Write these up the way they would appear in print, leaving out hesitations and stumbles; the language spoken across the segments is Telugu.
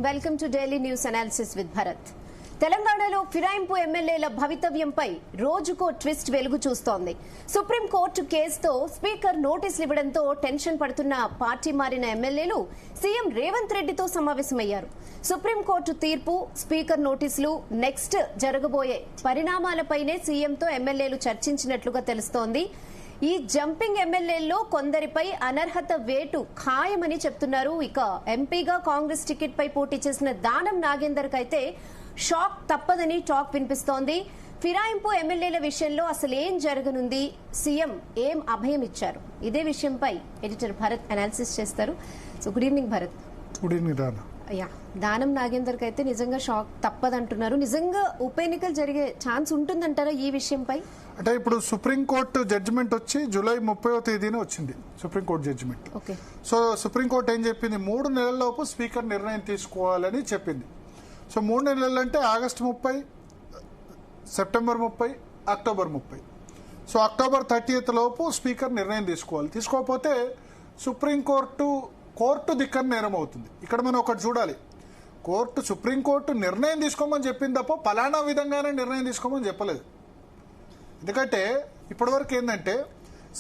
Welcome to daily news analysis with Bharat. తెలంగాణలో ఫిరాయింపు ఎమ్మెల్యేల భవితవ్యంపై రోజుకో ట్విస్ట్ వెలుగు చూస్తోంది. సుప్రీంకోర్టు కేసుతో స్పీకర్ నోటీసులు ఇవ్వడంతో టెన్షన్ పడుతున్న పార్టీ మారిన ఎమ్మెల్యేలు సీఎం రేవంత్ రెడ్డితో సమావేశమయ్యారు. సుప్రీంకోర్టు తీర్పు, స్పీకర్ నోటీసులు, నెక్స్ట్ జరగబోయే పరిణామాలపైనే సీఎంతో ఎమ్మెల్యేలు చర్చించినట్లుగా తెలుస్తోంది. ఈ జంపింగ్ ఎమ్మెల్యేల్లో కొందరిపై అనర్హత వేటు ఖాయమని చెప్తున్నారు. ఇక ఎంపీగా కాంగ్రెస్ టికెట్ పై పోటీ చేసిన దానం నాగేందర్ కైతే షాక్ తప్పదని టాక్ వినిపిస్తోంది. ఫిరాయింపు ఎమ్మెల్యేల విషయంలో అసలు ఏం జరగనుంది, సీఎం ఏం అభయం ఇచ్చారు, ఇదే విషయంపై ఎడిటర్ భరత్ అనాలిసిస్ చేస్తారు. So good evening Bharat. Good evening రానా. దానం నాగేందర్ కైతే నిజంగా షాక్ తప్పదంటున్నారు. నిజంగా ఉప ఎన్నికలు జరిగే ఛాన్స్ ఉంటుందంటారా ఈ విషయంపై? అంటే ఇప్పుడు సుప్రీంకోర్టు జడ్జిమెంట్ వచ్చి జూలై 30వ తేదీన వచ్చింది సుప్రీంకోర్టు జడ్జిమెంట్. సో సుప్రీంకోర్టు ఏం చెప్పింది, 3 నెలల్లోపు స్పీకర్ నిర్ణయం తీసుకోవాలని చెప్పింది. సో 3 నెలలు అంటే August 30, September 30, October 30. So October 30th లోపు స్పీకర్ నిర్ణయం తీసుకోవాలి. తీసుకోకపోతే కోర్టు ధిక్కరణ నేరం అవుతుంది. ఇక్కడ మనం ఒకటి చూడాలి, సుప్రీంకోర్టు నిర్ణయం తీసుకోమని చెప్పింది తప్ప పలానా విధంగానే నిర్ణయం తీసుకోమని చెప్పలేదు. ఎందుకంటే ఇప్పటివరకు ఏంటంటే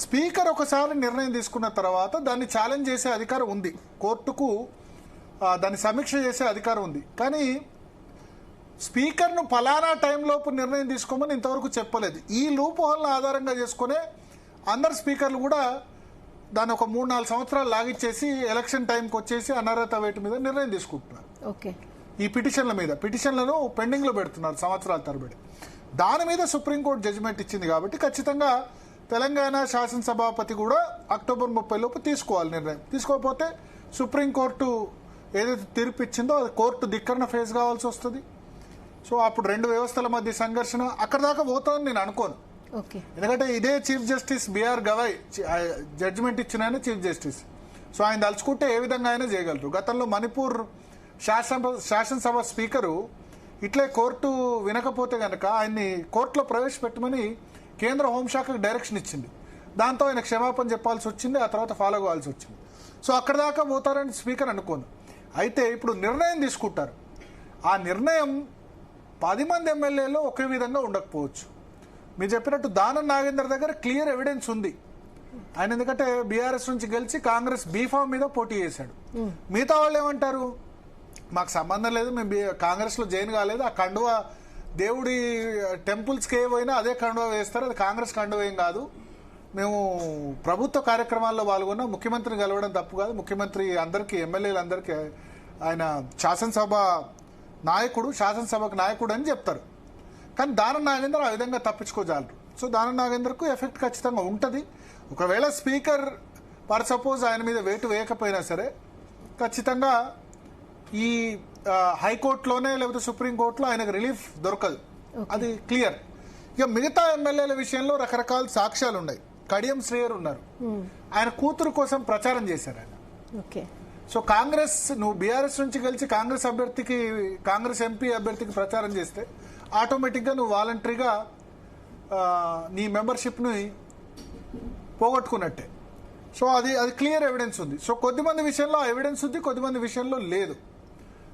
స్పీకర్ ఒకసారి నిర్ణయం తీసుకున్న తర్వాత దాన్ని ఛాలెంజ్ చేసే అధికారం ఉంది, కోర్టుకు దాన్ని సమీక్ష చేసే అధికారం ఉంది. కానీ స్పీకర్ను పలానా టైంలోపు నిర్ణయం తీసుకోమని ఇంతవరకు చెప్పలేదు. ఈ లూప్ హోల్ని ఆధారంగా చేసుకునే అందరు స్పీకర్లు కూడా దాన్ని ఒక 3-4 సంవత్సరాలు లాగిచ్చేసి ఎలక్షన్ టైంకి వచ్చేసి అనర్హత వేటు మీద నిర్ణయం తీసుకుంటున్నారు. ఈ పిటిషన్లను పెండింగ్ లో పెడుతున్నారు సంవత్సరాల తరబడి. దాని మీద సుప్రీంకోర్టు జడ్జిమెంట్ ఇచ్చింది కాబట్టి ఖచ్చితంగా తెలంగాణ శాసనసభాపతి కూడా అక్టోబర్ 30 లోపు తీసుకోవాలి నిర్ణయం. తీసుకోకపోతే సుప్రీంకోర్టు ఏదైతే తీర్పు ఇచ్చిందో అది కోర్టు ధిక్కరణ ఫేస్ కావాల్సి వస్తుంది. సో అప్పుడు 2 వ్యవస్థల మధ్య సంఘర్షణ అక్కడ దాకా పోతుందని నేను అనుకోను. ఎందుకంటే ఇదే chief justice BR Gavai judgement ఇచ్చిన ఆయన చీఫ్ జస్టిస్. సో ఆయన తలుచుకుంటే ఏ విధంగా అయినా చేయగలరు. గతంలో మణిపూర్ శాసనసభ స్పీకరు ఇట్లే కోర్టు వినకపోతే గనక ఆయన్ని కోర్టులో ప్రవేశపెట్టమని కేంద్ర హోంశాఖకు డైరెక్షన్ ఇచ్చింది. దాంతో ఆయన క్షమాపణ చెప్పాల్సి వచ్చింది, ఆ తర్వాత ఫాలో కావాల్సి వచ్చింది. సో అక్కడ దాకా పోతారని స్పీకర్ అనుకోను. అయితే ఇప్పుడు నిర్ణయం తీసుకుంటారు. ఆ నిర్ణయం 10 మంది ఎమ్మెల్యేలో ఒకే విధంగా ఉండకపోవచ్చు. మీరు చెప్పినట్టు దానం నాగేందర్ దగ్గర క్లియర్ ఎవిడెన్స్ ఉంది. ఆయన ఎందుకంటే బీఆర్ఎస్ నుంచి గెలిచి కాంగ్రెస్ బీఫామ్ మీద పోటీ చేశాడు. మిగతా వాళ్ళు ఏమంటారు, మాకు సంబంధం లేదు, మేము కాంగ్రెస్ లో జాయిన్ కాలేదు, ఆ కండువా దేవుడి టెంపుల్స్కి ఏ పోయినా అదే కండువా వేస్తారు, అది కాంగ్రెస్ కండువా ఏం కాదు, మేము ప్రభుత్వ కార్యక్రమాల్లో పాల్గొన్నా, ముఖ్యమంత్రిని కలవడం తప్పు కాదు, ముఖ్యమంత్రి అందరికీ ఎమ్మెల్యేలందరికీ ఆయన శాసనసభకు నాయకుడు అని చెప్తారు. కానీ దానం నాగేందర్ ఆ విధంగా తప్పించుకోజాలరు. సో దానం నాగేందర్కు ఎఫెక్ట్ ఖచ్చితంగా ఉంటుంది. ఒకవేళ స్పీకర్ ఫర్ సపోజ్ ఆయన మీద వేటు వేయకపోయినా సరే ఖచ్చితంగా ఈ హైకోర్టులోనే లేకపోతే సుప్రీంకోర్టులో ఆయనకు రిలీఫ్ దొరకదు, అది క్లియర్. ఇక మిగతా ఎమ్మెల్యేల విషయంలో రకరకాల సాక్ష్యాలు ఉన్నాయి. కడియం శ్రేయర్ ఉన్నారు, ఆయన కూతురు కోసం ప్రచారం చేశారు ఆయన. సో నువ్వు బీఆర్ఎస్ నుంచి గెలిచి కాంగ్రెస్ ఎంపీ అభ్యర్థికి ప్రచారం చేస్తే ఆటోమేటిక్గా నువ్వు వాలంటరీగా నీ మెంబర్షిప్ని పోగొట్టుకున్నట్టే. సో అది క్లియర్ ఎవిడెన్స్ ఉంది. సో కొద్దిమంది విషయంలో ఎవిడెన్స్ ఉంది, కొద్దిమంది విషయంలో లేదు.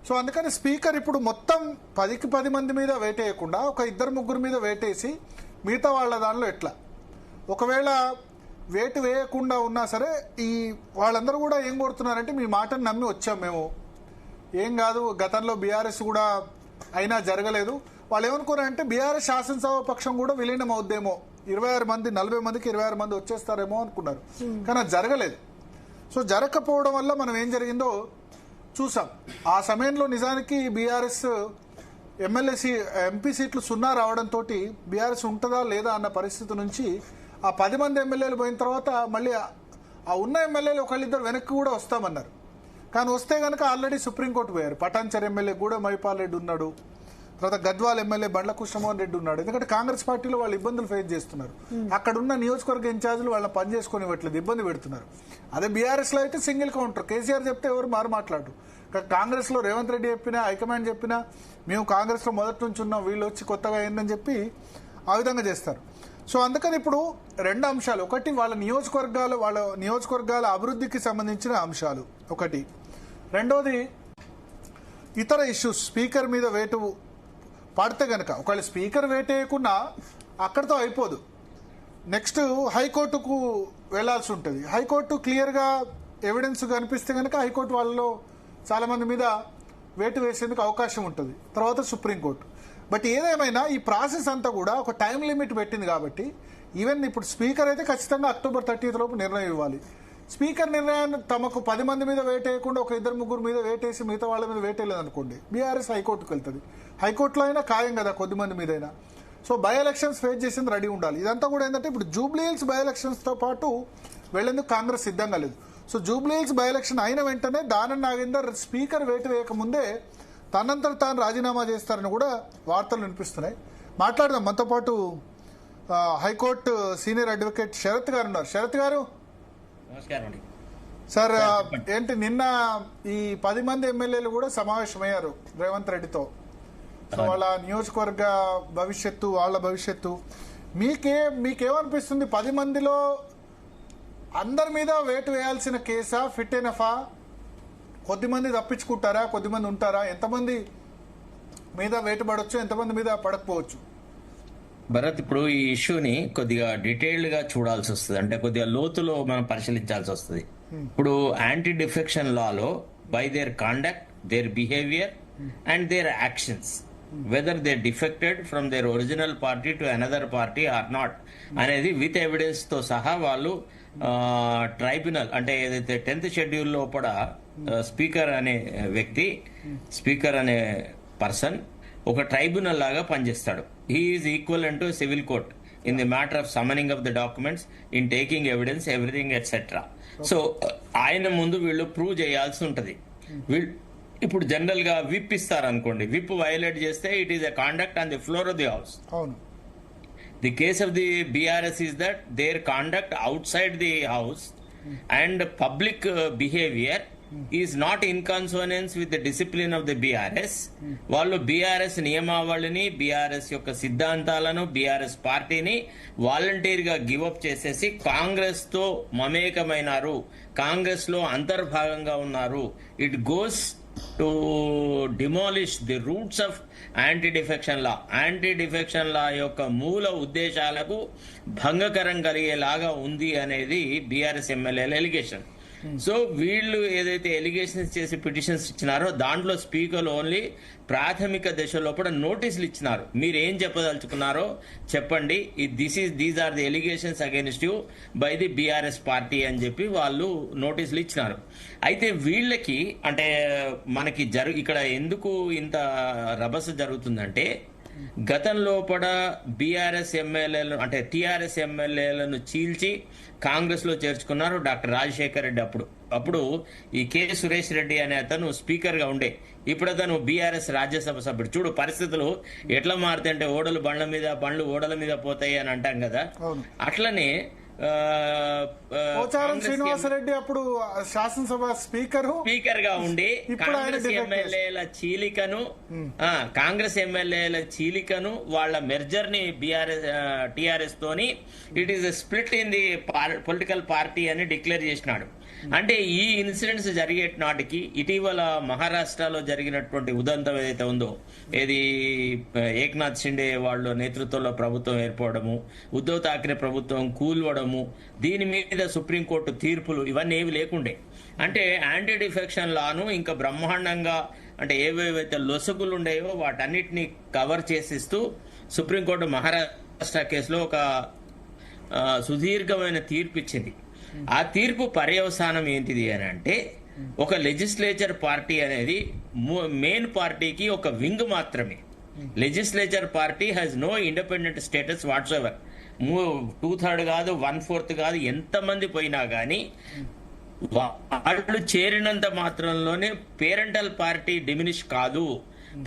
సో అందుకని స్పీకర్ ఇప్పుడు మొత్తం 10 మంది మీద వేటేయకుండా ఒక 2-3 మీద వేటేసి మిగతా వాళ్ళ దానిలో ఎట్లా, ఒకవేళ వేటు వేయకుండా ఉన్నా సరే ఈ వాళ్ళందరూ కూడా ఏం కోరుతున్నారంటే మీ మాటను నమ్మి వచ్చాం మేము, ఏం కాదు, గతంలో బీఆర్ఎస్ కూడా అయినా జరగలేదు. వాళ్ళు ఏమనుకున్నారంటే బీఆర్ఎస్ శాసనసభ పక్షం కూడా విలీనం అవుద్దేమో, 26 మంది 40 మందికి 26 మంది వచ్చేస్తారేమో అనుకున్నారు. కానీ అది జరగలేదు. సో జరగకపోవడం వల్ల మనం ఏం జరిగిందో చూసాం. ఆ సమయంలో నిజానికి బీఆర్ఎస్ ఎంపీ సీట్లు 0 రావడంతో బీఆర్ఎస్ ఉంటుందా లేదా అన్న పరిస్థితి నుంచి ఆ 10 మంది ఎమ్మెల్యేలు పోయిన తర్వాత మళ్ళీ ఆ ఉన్న ఎమ్మెల్యేలు ఒకళ్ళిద్దరు వెనక్కి కూడా వస్తామన్నారు. కానీ వస్తే కనుక ఆల్రెడీ సుప్రీంకోర్టు పోయారు. పటాన్చర్ ఎమ్మెల్యే గూడెం మైపాల్ రెడ్డి ఉన్నాడు, తర్వాత గద్వాల్ ఎమ్మెల్యే బండ్ల కృష్ణమోహన్ రెడ్డి ఉన్నాడు. ఎందుకంటే కాంగ్రెస్ పార్టీలో వాళ్ళు ఇబ్బందులు ఫేస్ చేస్తున్నారు. అక్కడ ఉన్న నియోజకవర్గ ఇన్ఛార్జీలు వాళ్ళని పని చేసుకుని ఇవ్వట్లేదు, ఇబ్బంది పెడుతున్నారు. అదే బీఆర్ఎస్ లో అయితే సింగిల్ కౌంటర్, కేసీఆర్ చెప్తే ఎవరు మాట్లాడు. కాంగ్రెస్ లో రేవంత్ రెడ్డి చెప్పినా, హైకమాండ్ చెప్పినా మేము కాంగ్రెస్ లో మొదటి నుంచి ఉన్నాం, వీళ్ళు వచ్చి కొత్తగా అయిందని చెప్పి ఆ విధంగా చేస్తారు. సో అందుకని ఇప్పుడు 2 అంశాలు, ఒకటి వాళ్ళ నియోజకవర్గాల అభివృద్ధికి సంబంధించిన అంశాలు ఒకటి, రెండోది ఇతర ఇష్యూస్ స్పీకర్ మీద వేటు పడితే గనక, ఒకవేళ స్పీకర్ వేటు వేయకున్నా అక్కడితో అయిపోదు. నెక్స్ట్ హైకోర్టుకు వెళ్లాల్సి ఉంటుంది. హైకోర్టు క్లియర్గా ఎవిడెన్స్ కనిపిస్తే కనుక హైకోర్టు వాళ్ళలో చాలా మంది మీద వేటు వేసేందుకు అవకాశం ఉంటుంది. తర్వాత సుప్రీంకోర్టు. బట్ ఏదేమైనా ఈ ప్రాసెస్ అంతా కూడా ఒక టైం లిమిట్ పెట్టింది కాబట్టి ఈవెన్ ఇప్పుడు స్పీకర్ అయితే ఖచ్చితంగా అక్టోబర్ 30 లోపు నిర్ణయం ఇవ్వాలి. స్పీకర్ నిర్ణయాన్ని తమకు 10 మంది మీద వేటేయకుండా ఒక 2-3 మీద వేటేసి మిగతా వాళ్ళ మీద వేటేయలేదు అనుకోండి, బీఆర్ఎస్ హైకోర్టుకు వెళ్తుంది. హైకోర్టులో అయినా ఖాయం కదా కొద్దిమంది మీదైనా. సో బై ఎలక్షన్స్ ఫేస్ చేసింది రెడీ ఉండాలి. ఇదంతా కూడా ఏంటంటే ఇప్పుడు జూబ్లీ హిల్స్ బై ఎలక్షన్స్తో పాటు వెళ్లేందుకు కాంగ్రెస్ సిద్ధంగా లేదు. So Jubilee hills by election అయిన వెంటనే దానం నాగేందర్ స్పీకర్ వేటు వేయకముందే తనంతట తాను రాజీనామా చేస్తారని కూడా వార్తలు వినిపిస్తున్నాయి. మాట్లాడదాం. మనతో పాటు హైకోర్టు సీనియర్ అడ్వకేట్ శరత్ గారు ఉన్నారు. శరత్ గారు నమస్కారం అండి. సార్, ఏంటి నిన్న ఈ 10 మంది ఎమ్మెల్యేలు కూడా సమావేశమయ్యారు రేవంత్ రెడ్డితో. సో వాళ్ళ నియోజకవర్గ భవిష్యత్తు, వాళ్ళ భవిష్యత్తు మీకేమనిపిస్తుంది? 10 మందిలో అందరి మీద వేటు వేయాల్సిన కేసా, ఫిట్ ఎనఫా? కొద్దిమంది తప్పించుకుంటారా, కొద్దిమంది ఉంటారా? ఎంతమంది మీద వేటు పడవచ్చు, ఎంతమంది మీద పడకపోవచ్చు? భరత్, ఇప్పుడు ఈ ఇష్యూని కొద్దిగా డీటెయిల్డ్ గా చూడాల్సి వస్తుంది, అంటే కొద్దిగా లోతులో మనం పరిశీలించాల్సి వస్తుంది. ఇప్పుడు anti defection Lalo by their conduct, their behaviour and there actions, whether they defected from there original party to another party or not అనేది విత్ ఎవిడెన్స్ తో సహా వాళ్ళు ట్రైబ్యునల్, అంటే ఏదైతే 10th షెడ్యూల్ లోపల స్పీకర్ అనే వ్యక్తి, స్పీకర్ అనే పర్సన్ ఒక ట్రైబ్యునల్ లాగా పనిచేస్తాడు. He is equivalent to civil court in the matter of సమ్మనింగ్ of the documents, in taking evidence, everything etcetera. So ఆయన ముందు వీళ్ళు ప్రూవ్ చేయాల్సి ఉంటుంది. వీళ్ళు ఇప్పుడు జనరల్ గా విప్ ఇస్తారు అనుకోండి, విప్ వైలేట్ చేస్తే it is a conduct on the floor of the house. అవును. The case of the BRS is that their conduct outside the house and public behavior is not in consonance with the discipline of the BRS. వాళ్ళు BRS నియమావళిని, BRS యొక్క సిద్ధాంతాలను, BRS పార్టీని వాలంటీర్ గా గివప్ చేసేసి కాంగ్రెస్ తో మమేకమైనారు, కాంగ్రెస్ లో అంతర్భాగంగా ఉన్నారు. It goes to demolish the roots of anti defection law. Anti defection law యొక్క మూల ఉద్దేశాలకు భంగకరం కలిగేలాగా ఉంది అనేది బీఆర్ఎస్ ఎమ్మెల్యేల ఎలిగేషన్. సో వీళ్ళు ఏదైతే ఎలిగేషన్స్ చేసి పిటిషన్స్ ఇచ్చినారో దాంట్లో స్పీకర్ ఓన్లీ ప్రాథమిక దశలో కూడా నోటీసులు ఇచ్చినారు. మీరు ఏం చెప్పదలుచుకున్నారో చెప్పండి, these are the allegations against you by the BRS party అని చెప్పి వాళ్ళు నోటీసులు ఇచ్చినారు. అయితే వీళ్ళకి అంటే మనకి ఇక్కడ ఎందుకు ఇంత రభస జరుగుతుందంటే, గతంలో కూడా బీఆర్ఎస్ ఎమ్మెల్యేలు అంటే టీఆర్ఎస్ ఎమ్మెల్యేలను చీల్చి కాంగ్రెస్ లో చేర్చుకున్నారు డాక్టర్ రాజశేఖర్ రెడ్డి. అప్పుడు ఈ కె సురేష్ రెడ్డి అనే అతను స్పీకర్ గా ఉండే, ఇప్పుడు అతను బీఆర్ఎస్ రాజ్యసభ సభ్యుడు. చూడు పరిస్థితులు ఎట్లా మారుతాయంటే, ఓడలు బండ్ల మీద, బండ్లు ఓడల మీద పోతాయి అని అంటాం కదా. అట్లనే పోచారం శ్రీనివాసరెడ్డి అప్పుడు శాసనసభ స్పీకర్ గా ఉండి కాంగ్రెస్ ఎమ్మెల్యేల చీలికను వాళ్ళ మెర్జర్ ని టిఆర్ఎస్ తోని it is split in the political party అని డిక్లేర్ చేసినాడు. అంటే ఈ ఇన్సిడెంట్స్ జరిగే నాటికి ఇటీవల మహారాష్ట్రలో జరిగినటువంటి ఉదంతం ఏదైతే ఉందో, ఏది ఏక్నాథ్ షిండే వాళ్ళ నేతృత్వంలో ప్రభుత్వం ఏర్పడము, ఉద్ధవ్ ఠాక్రే ప్రభుత్వం కూల్వడము, దీని మీద సుప్రీంకోర్టు తీర్పులు ఇవన్నీ ఏవి లేకుండే. అంటే యాంటీ డిఫెక్షన్ లాను ఇంకా బ్రహ్మాండంగా అంటే ఏవేవైతే లొసుగులు ఉండేవో వాటన్నిటిని కవర్ చేసిస్తూ సుప్రీంకోర్టు మహారాష్ట్ర కేసులో ఒక సుదీర్ఘమైన తీర్పు ఇచ్చింది. ఆ తీర్పు పర్యవసానం ఏంటిది అని అంటే, ఒక లెజిస్లేచర్ పార్టీ అనేది మెయిన్ పార్టీకి ఒక వింగ్ మాత్రమే. Legislature party has no independent status whatsoever. 2/3 కాదు, 1/4 కాదు, ఎంతమంది పోయినా గానీ వాళ్ళు చేరినంత మాత్రంలోనే పేరెంటల్ పార్టీ డిమినిష్ కాదు.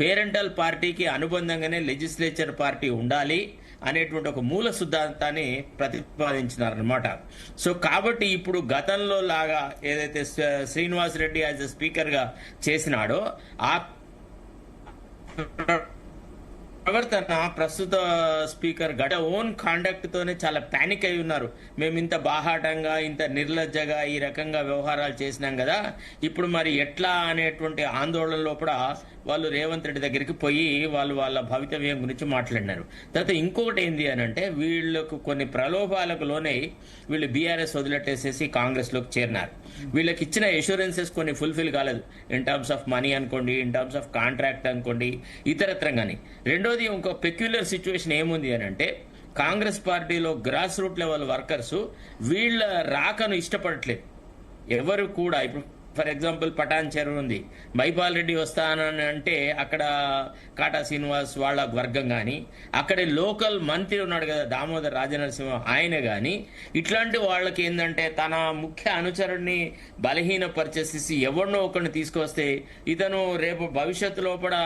పేరెంటల్ పార్టీకి అనుబంధంగానే లెజిస్లేచర్ పార్టీ ఉండాలి అనేటువంటి ఒక మూల సిద్ధాంతాన్ని ప్రతిపాదించినారనమాట. సో కాబట్టి ఇప్పుడు గతంలో లాగా ఏదైతే Srinivas Reddy as a speaker గా చేసినాడో ఆ ప్రవర్తన ప్రస్తుత స్పీకర్ గడ ఓన్ కాండక్ట్ తోనే చాలా పానిక్ అయి ఉన్నారు. మేము ఇంత బాహాటంగా ఇంత నిర్లజ్జగా ఈ రకంగా వ్యవహారాలు చేసినాం కదా, ఇప్పుడు మరి ఎట్లా అనేటువంటి ఆందోళనలో కూడా వాళ్ళు రేవంత్ రెడ్డి దగ్గరికి పోయి వాళ్ళ భవితవ్యం గురించి మాట్లాడినారు. తర్వాత ఇంకొకటి ఏంది అని అంటే, వీళ్ళకు కొన్ని ప్రలోభాలకు లోనే వీళ్ళు బీఆర్ఎస్ వదిలేసేసి కాంగ్రెస్ లోకి చేరినారు. వీళ్ళకి ఇచ్చిన ఎష్యూరెన్సెస్ కొన్ని ఫుల్ఫిల్ కాలేదు, ఇన్ టర్మ్స్ ఆఫ్ మనీ అనుకోండి, ఇన్ టర్మ్స్ ఆఫ్ కాంట్రాక్ట్ అనుకోండి, ఇతరత్రంగాని. రెండోది ఇంకో పెక్యులర్ సిచ్యువేషన్ ఏముంది అని అంటే, కాంగ్రెస్ పార్టీలో గ్రాస్ రూట్ లెవెల్ వర్కర్స్ వీళ్ళ రాకను ఇష్టపడట్లేదు ఎవరు కూడా. ఇప్పుడు ఫర్ ఎగ్జాంపుల్ పటాన్ చెరువు ఉంది, మైపాల్ రెడ్డి వస్తానని అంటే అక్కడ కాటా శ్రీనివాస్ వాళ్ళ వర్గం కానీ, అక్కడే లోకల్ మంత్రి ఉన్నాడు కదా దామోదర్ రాజనరసింహ ఆయన కానీ, ఇట్లాంటి వాళ్ళకి ఏంటంటే తన ముఖ్య అనుచరుడిని బలహీనపరిచేసి ఎవరినో ఒకరిని తీసుకొస్తే ఇతను రేపు భవిష్యత్తులో కూడా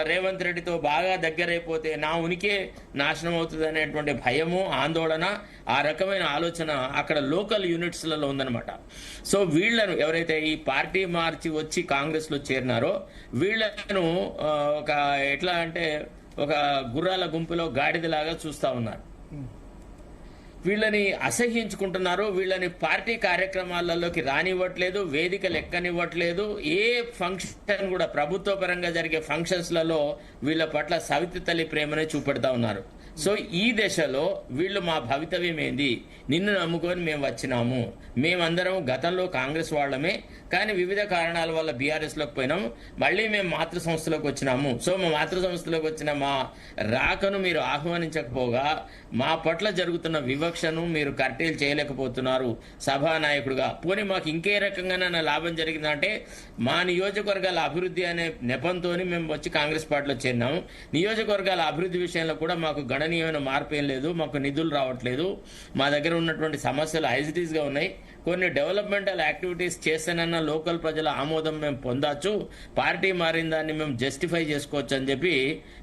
రేవంత్ రెడ్డితో బాగా దగ్గరైపోతే నా ఉనికే నాశనం అవుతుంది అనేటువంటి భయము, ఆందోళన, ఆ రకమైన ఆలోచన అక్కడ లోకల్ యూనిట్స్లలో ఉందన్నమాట. సో వీళ్లను ఎవరైతే ఈ పార్టీ మార్చి వచ్చి కాంగ్రెస్ లో చేరినారో వీళ్లను ఒక ఎట్లా అంటే ఒక గుర్రాల గుంపులో గాడిదలాగా చూస్తా ఉన్నారు. వీళ్ళని అసహ్యించుకుంటున్నారు, వీళ్ళని పార్టీ కార్యక్రమాలలోకి రానివ్వట్లేదు, వేదికలు ఎక్కనివ్వట్లేదు, ఏ ఫంక్షన్ కూడా ప్రభుత్వ పరంగా జరిగే ఫంక్షన్స్లలో వీళ్ళ పట్ల సవితి తల్లి ప్రేమనే చూపెడతా ఉన్నారు. సో ఈ దశలో వీళ్ళు మా భవితవ్యం ఏంది, నిన్ను నమ్ముకొని మేము వచ్చినాము, మేమందరం గతంలో కాంగ్రెస్ వాళ్ళమే కానీ వివిధ కారణాల వల్ల బీఆర్ఎస్ లోకి పోయినాము, మళ్ళీ మేము మాతృ సంస్థలోకి వచ్చినాము. సో మా మాతృ సంస్థలోకి వచ్చిన మా రాకను మీరు ఆహ్వానించకపోగా మా పట్ల జరుగుతున్న వివక్షను మీరు కర్టేల్ చేయలేకపోతున్నారు సభానాయకుడుగా. పోనీ మాకు ఇంకే రకంగానైనా లాభం జరిగిందంటే మా నియోజకవర్గాల అభివృద్ధి అనే నెపంతో మేము వచ్చి కాంగ్రెస్ పార్టీలో చేరినాము. నియోజకవర్గాల అభివృద్ధి విషయంలో కూడా మాకు గణనీయమైన మార్పు ఏం లేదు, మాకు నిధులు రావట్లేదు, మా దగ్గర ఉన్నటువంటి సమస్యలు యాజిటీస్ గా ఉన్నాయి, కొన్ని డెవలప్మెంటల్ యాక్టివిటీస్ చేస్తేనన్నా లోకల్ ప్రజల ఆమోదం మేము పొందొచ్చు, పార్టీ మారిన దాన్ని మేము జస్టిఫై చేసుకోవచ్చు అని చెప్పి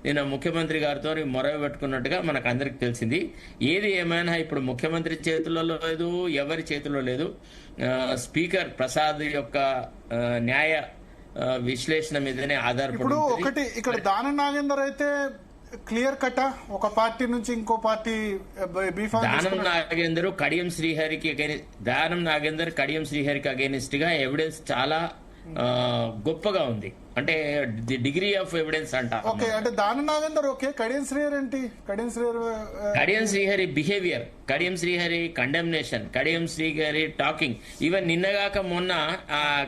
నేను ముఖ్యమంత్రి గారితో మొరవ పెట్టుకున్నట్టుగా మనకు అందరికి తెలిసింది. ఏది ఏమైనా ఇప్పుడు ముఖ్యమంత్రి చేతుల్లో లేదు, ఎవరి చేతిలో లేదు, స్పీకర్ ప్రసాద్ యొక్క న్యాయ విశ్లేషణ మీదనే ఆధారపడి. ఇప్పుడు ఒకటి ఇక్కడ దానం నాగేందర్ అయితే క్లియర్ కట్ ఒక పార్టీ నుంచి ఇంకో పార్టీ దానం నాగేందర్ కడియం శ్రీహరికి అగేనిస్ట్ గా ఎవిడెన్స్ చాలా గొప్పగా ఉంది, అంటే ది డిగ్రీ ఆఫ్ ఎవిడెన్స్ అంట. ఓకే, అంటే దానం నాగేందర్ ఓకే, కడియం శ్రీహరి ఏంటి? Kadiyam Srihari behaviour, Kadiyam Srihari condemnation, Kadiyam Srihari talking, even నిన్నగాక మొన్న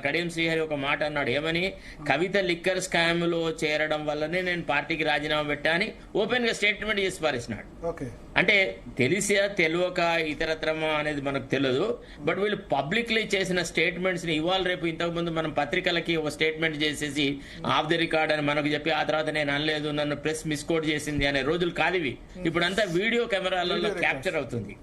కడియం శ్రీహరి ఒక మాట అన్నాడు, ఏమని, కవిత లిక్కర్ స్కామ్ లో చేరడం వల్లనే నేను పార్టీకి రాజీనామా పెట్టా అని ఓపెన్ గా స్టేట్మెంట్ చేసి పారేసినాడు. అంటే తెలిసా తెలియక ఇతరత్రమా అనేది మనకు తెలియదు, బట్ వీళ్ళు పబ్లిక్లీ చేసిన స్టేట్మెంట్స్ ని ఇవాళ రేపు ఇంతకు ముందు మనం పత్రికలకి ఒక స్టేట్మెంట్ చేసేసి ఆఫ్ ది రికార్డ్ అని మనకు చెప్పి ఆ తర్వాత నేను అనలేదు, నన్ను ప్రెస్ మిస్కోడ్ చేసింది అనే రోజులు కాదివి. ఇప్పుడంతా వీడియో కెమెరాలలో క్యాప్చర్ అవుతుంది.